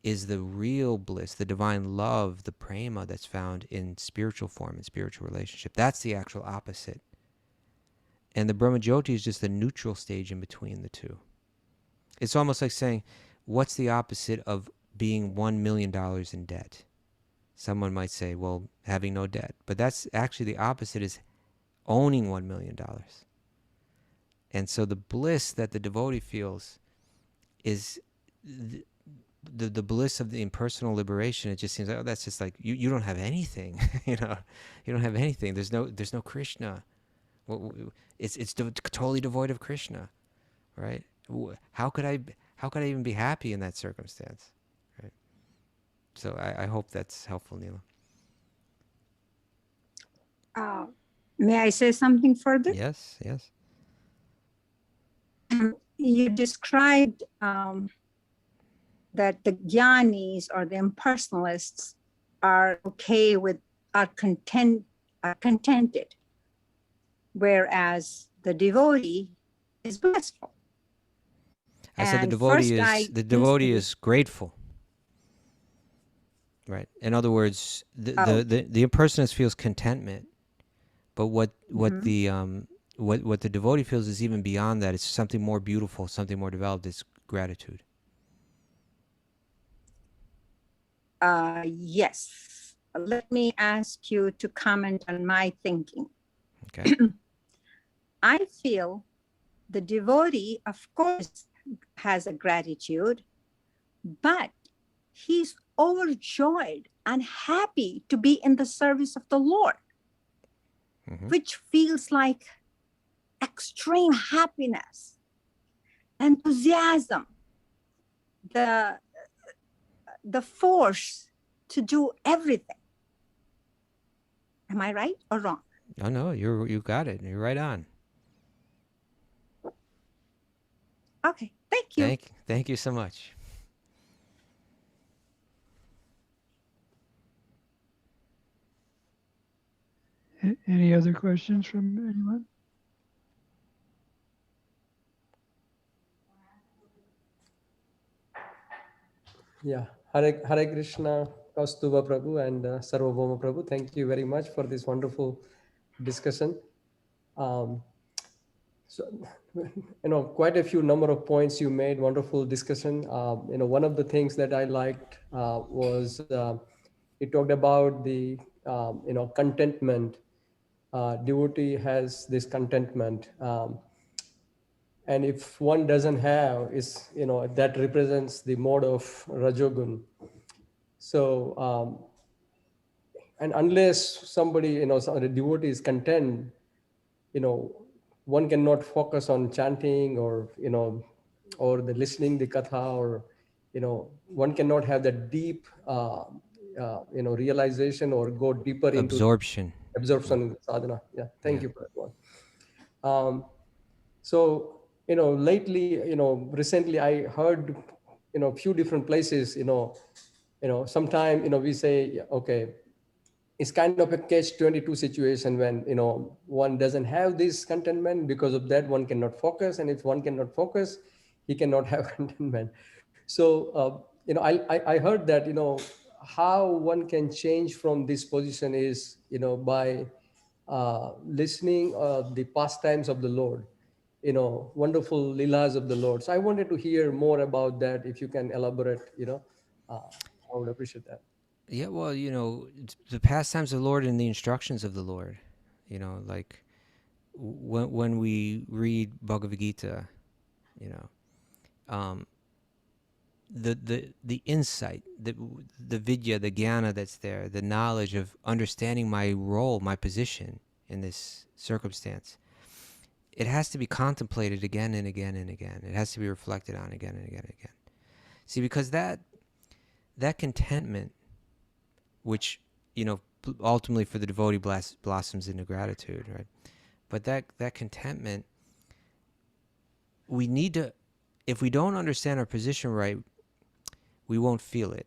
is the real bliss, the divine love, the prema that's found in spiritual form and spiritual relationship. That's the actual opposite. And the Brahmajyoti is just the neutral stage in between the two. It's almost like saying, what's the opposite of being $1 million in debt? Someone might say, well, having no debt. But that's actually the opposite, is owning $1 million. And so the bliss that the devotee feels is the bliss of the impersonal liberation. It just seems like, oh, that's just like, you don't have anything. You don't have anything. There's no Krishna. It's totally devoid of Krishna, right? How could I even be happy in that circumstance, right? So I hope that's helpful, Neela. May I say something further? Yes. You described that the jnanis or the impersonalists are okay with, are contented, whereas the devotee is blissful. I said the And devotee is grateful, right? In other words, the impersonalist feels contentment, but what the devotee feels is even beyond that. It's something more beautiful, something more developed. It's gratitude. Yes. Let me ask you to comment on my thinking. Okay. I feel the devotee, of course, has a gratitude, but he's overjoyed and happy to be in the service of the Lord, which feels like extreme happiness, enthusiasm, the force to do everything. Am I right or wrong? No, you got it. You're right on. Okay, thank you. Thank you so much. Any other questions from anyone? Yeah, Hare Krishna, Kaustubha Prabhu and Sarvabhauma Prabhu. Thank you very much for this wonderful discussion. So, quite a few number of points you made, wonderful discussion. One of the things that I liked was you talked about the, contentment. Devotee has this contentment. And if one doesn't have, is, that represents the mode of Rajogun. So, and unless somebody, the devotee is content, one cannot focus on chanting or, or the listening the katha, or, one cannot have that deep, realization or go deeper into Absorption. absorption sadhana. Yeah, thank Yeah. you for that one. So, lately, recently I heard, few different places, sometime, we say, yeah, okay, it's kind of a catch-22 situation when, one doesn't have this contentment. Because of that, one cannot focus. And if one cannot focus, he cannot have contentment. So, I heard that, how one can change from this position is, by listening the pastimes of the Lord, wonderful leelas of the Lord. So I wanted to hear more about that. If you can elaborate, I would appreciate that. Yeah, well, the pastimes of the Lord and the instructions of the Lord, like when we read Bhagavad Gita, you know, um, the insight, the vidya, the jnana that's there, the knowledge of understanding my role, my position in this circumstance, it has to be contemplated again and again and again. It has to be reflected on again and again and again. See, because that contentment, which, ultimately for the devotee blossoms into gratitude, right? But that contentment, we need to, if we don't understand our position right, we won't feel it.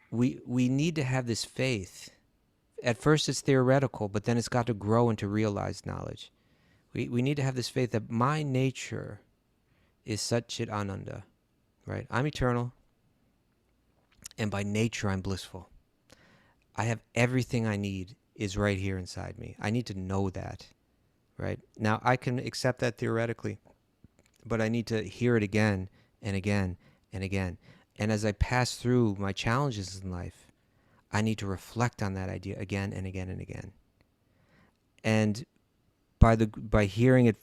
We need to have this faith. At first it's theoretical, but then it's got to grow into realized knowledge. We need to have this faith that my nature is Satchit Ananda, right? I'm eternal, and by nature I'm blissful. I have everything I need is right here inside me. I need to know that, right? Now, I can accept that theoretically, but I need to hear it again and again and again. And as I pass through my challenges in life, I need to reflect on that idea again and again and again. And by hearing it,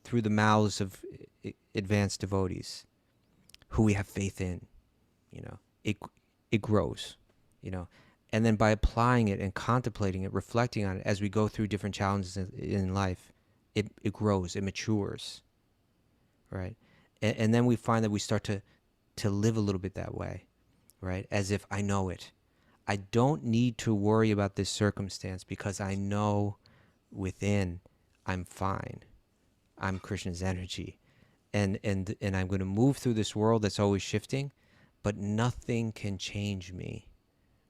through the mouths of advanced devotees who we have faith in, it grows, and then by applying it and contemplating it, reflecting on it as we go through different challenges in life, it grows, it matures, right? And then we find that we start to live a little bit that way, right? As if I know it. I don't need to worry about this circumstance because I know within I'm fine. I'm Krishna's energy. And I'm going to move through this world that's always shifting, but nothing can change me,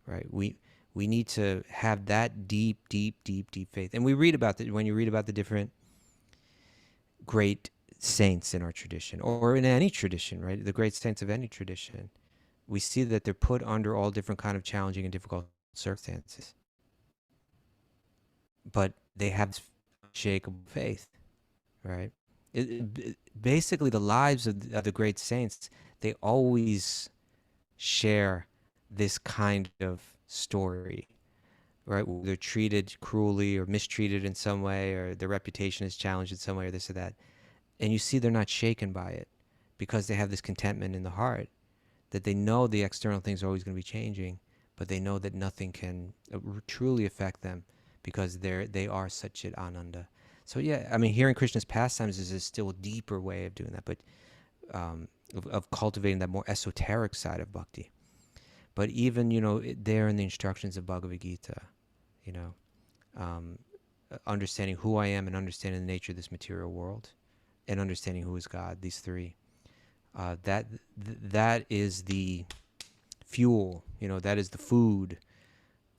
right? We need to have that deep faith. And we read about that when you read about the different great saints in our tradition, or in any tradition, right? The great saints of any tradition. We see that they're put under all different kind of challenging and difficult circumstances. But they have this unshakable faith, right? Basically, the lives of the great saints, they always share this kind of story, right? They're treated cruelly or mistreated in some way, or their reputation is challenged in some way, or this or that. And you see they're not shaken by it because they have this contentment in the heart that they know the external things are always going to be changing, but they know that nothing can truly affect them because they are Satchit Ananda. So yeah, I mean, hearing Krishna's pastimes is a still deeper way of doing that, but of cultivating that more esoteric side of bhakti. But even, there in the instructions of Bhagavad Gita, understanding who I am and understanding the nature of this material world and understanding who is God, these three, that is the fuel, that is the food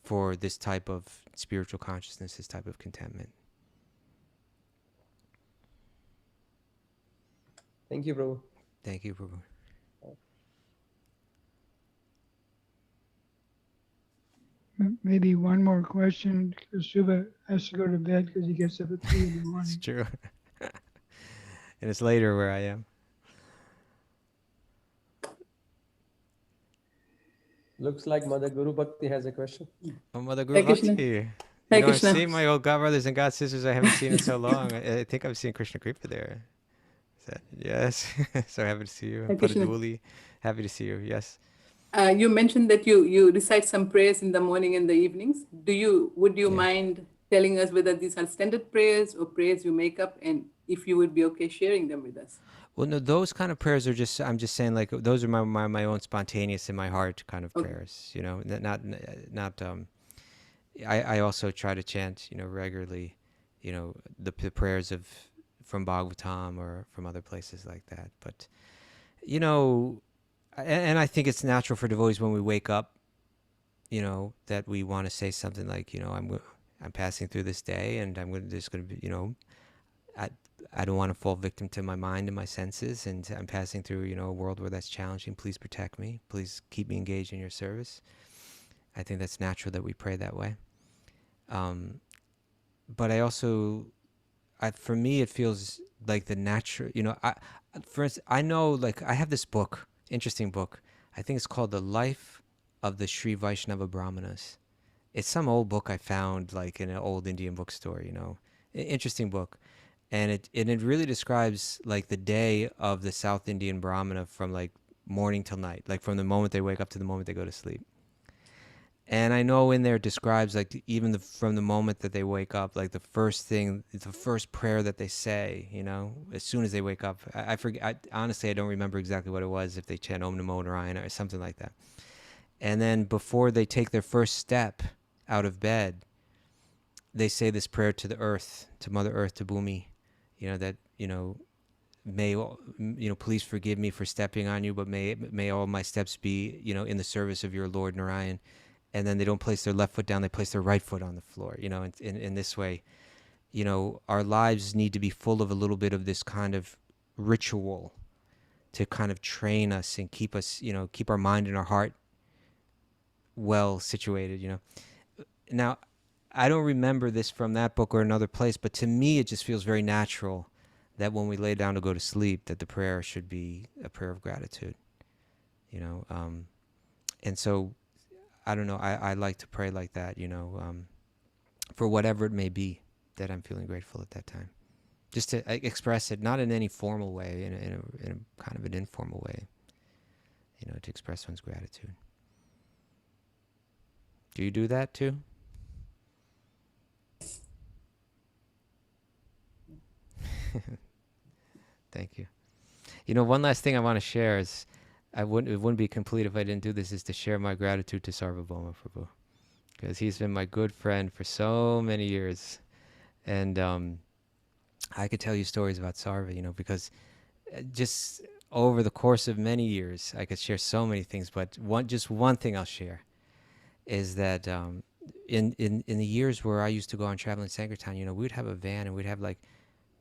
for this type of spiritual consciousness, this type of contentment. Thank you, Prabhu. Thank you, Prabhu. Maybe one more question. Kaustubha has to go to bed because he gets up at 3 in the It's morning. true. And it's later where I am. Looks like Mother Guru Bhakti has a question. Oh, Mother Guru Hare Krishna. Bhakti. You Hare know, I've Krishna. seen my old god brothers and god sisters I haven't seen in so long. I think I've seen Krishna Kripa there. Yes. So happy to see you. Hare And Krishna. Padaduli, happy to see you. Yes. You mentioned that you recite some prayers in the morning and the evenings. Would you Yeah. mind telling us whether these are standard prayers or prayers you make up, and if you would be okay sharing them with us? Well, no, those kind of prayers are just, I'm just saying, like, those are my own spontaneous in my heart kind of Okay. prayers, you know, not, I also try to chant, you know, regularly, you know, the prayers from Bhagavatam or from other places like that. But, you know, and I think it's natural for devotees when we wake up, you know, that we want to say something like, you know, I'm passing through this day and there's going to be, you know, I don't want to fall victim to my mind and my senses, and I'm passing through, you know, a world where that's challenging. Please protect me. Please keep me engaged in your service. I think that's natural that we pray that way. But I also, for me, it feels like the natural, you know, for instance, I know, like, I have this book, interesting book. I think it's called The Life of the Shri Vaishnava Brahmanas. It's some old book I found, like, in an old Indian bookstore, you know, interesting book. And it really describes, like, the day of the South Indian Brahmana from, like, morning till night, like from the moment they wake up to the moment they go to sleep. And I know in there it describes, like, even from the moment that they wake up, like the first prayer that they say, you know, as soon as they wake up. I forget. Honestly, I don't remember exactly what it was, if they chant Om Namo Narayana or something like that. And then before they take their first step out of bed, they say this prayer to the earth, to Mother Earth, to Bhumi, you know, that, you know, may, you know, please forgive me for stepping on you, but may all my steps be, you know, in the service of your Lord Narayan. And then they don't place their left foot down, they place their right foot on the floor, you know, in this way. You know, our lives need to be full of a little bit of this kind of ritual to kind of train us and keep us, you know, keep our mind and our heart well situated, you know. Now, I don't remember this from that book or another place, but to me it just feels very natural that when we lay down to go to sleep, that the prayer should be a prayer of gratitude, you know. And so, I don't know, I like to pray like that, you know, for whatever it may be that I'm feeling grateful at that time. Just to express it, not in any formal way, in a kind of an informal way, you know, to express one's gratitude. Do you do that too? Thank you. You know, one last thing I want to share is, it wouldn't be complete if I didn't do this, is to share my gratitude to Sarvabhauma Prabhu, because he's been my good friend for so many years. And I could tell you stories about Sarva, you know, because just over the course of many years, I could share so many things, but one thing I'll share is that in the years where I used to go on traveling Sankirtan, you know, we'd have a van and we'd have like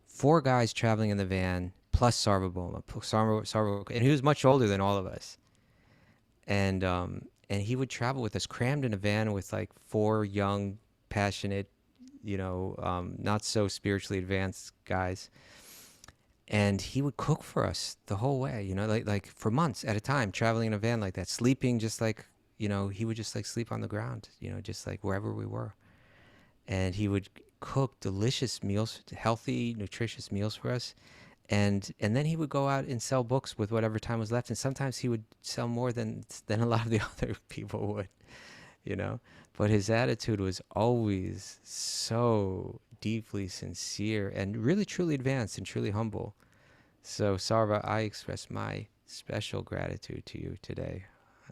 4 guys traveling in the van plus Sarvabhauma, and he was much older than all of us. And he would travel with us, crammed in a van with like 4 young, passionate, you know, not so spiritually advanced guys. And he would cook for us the whole way, you know, like for months at a time, traveling in a van like that, sleeping just like, you know, he would just like sleep on the ground, you know, just like wherever we were. And he would cook delicious meals, healthy, nutritious meals for us. And then he would go out and sell books with whatever time was left. And sometimes he would sell more than a lot of the other people would, you know. But his attitude was always so deeply sincere and really truly advanced and truly humble. So Sarva, I express my special gratitude to you today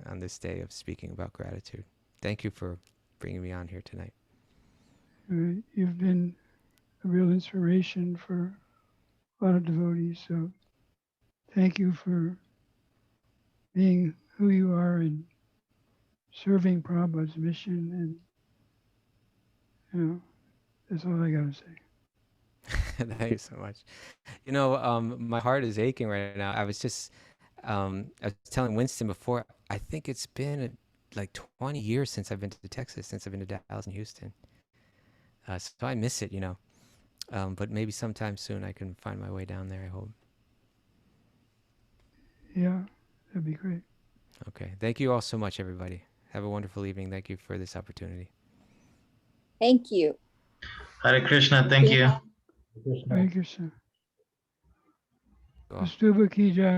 on this day of speaking about gratitude. Thank you for bringing me on here tonight. You've been a real inspiration for a lot of devotees. So thank you for being who you are and serving Prabhupada's mission. And, you know, that's all I got to say. Thank you so much. You know, my heart is aching right now. I was telling Winston before, I think it's been like 20 years since I've been to Texas, since I've been to Dallas and Houston. So I miss it, you know. But maybe sometime soon I can find my way down there, I hope. Yeah, that'd be great. Okay. Thank you all so much, everybody. Have a wonderful evening. Thank you for this opportunity. Thank you. Hare Krishna. Thank you. Hare Krishna. Cool. Kaustubha ki jai.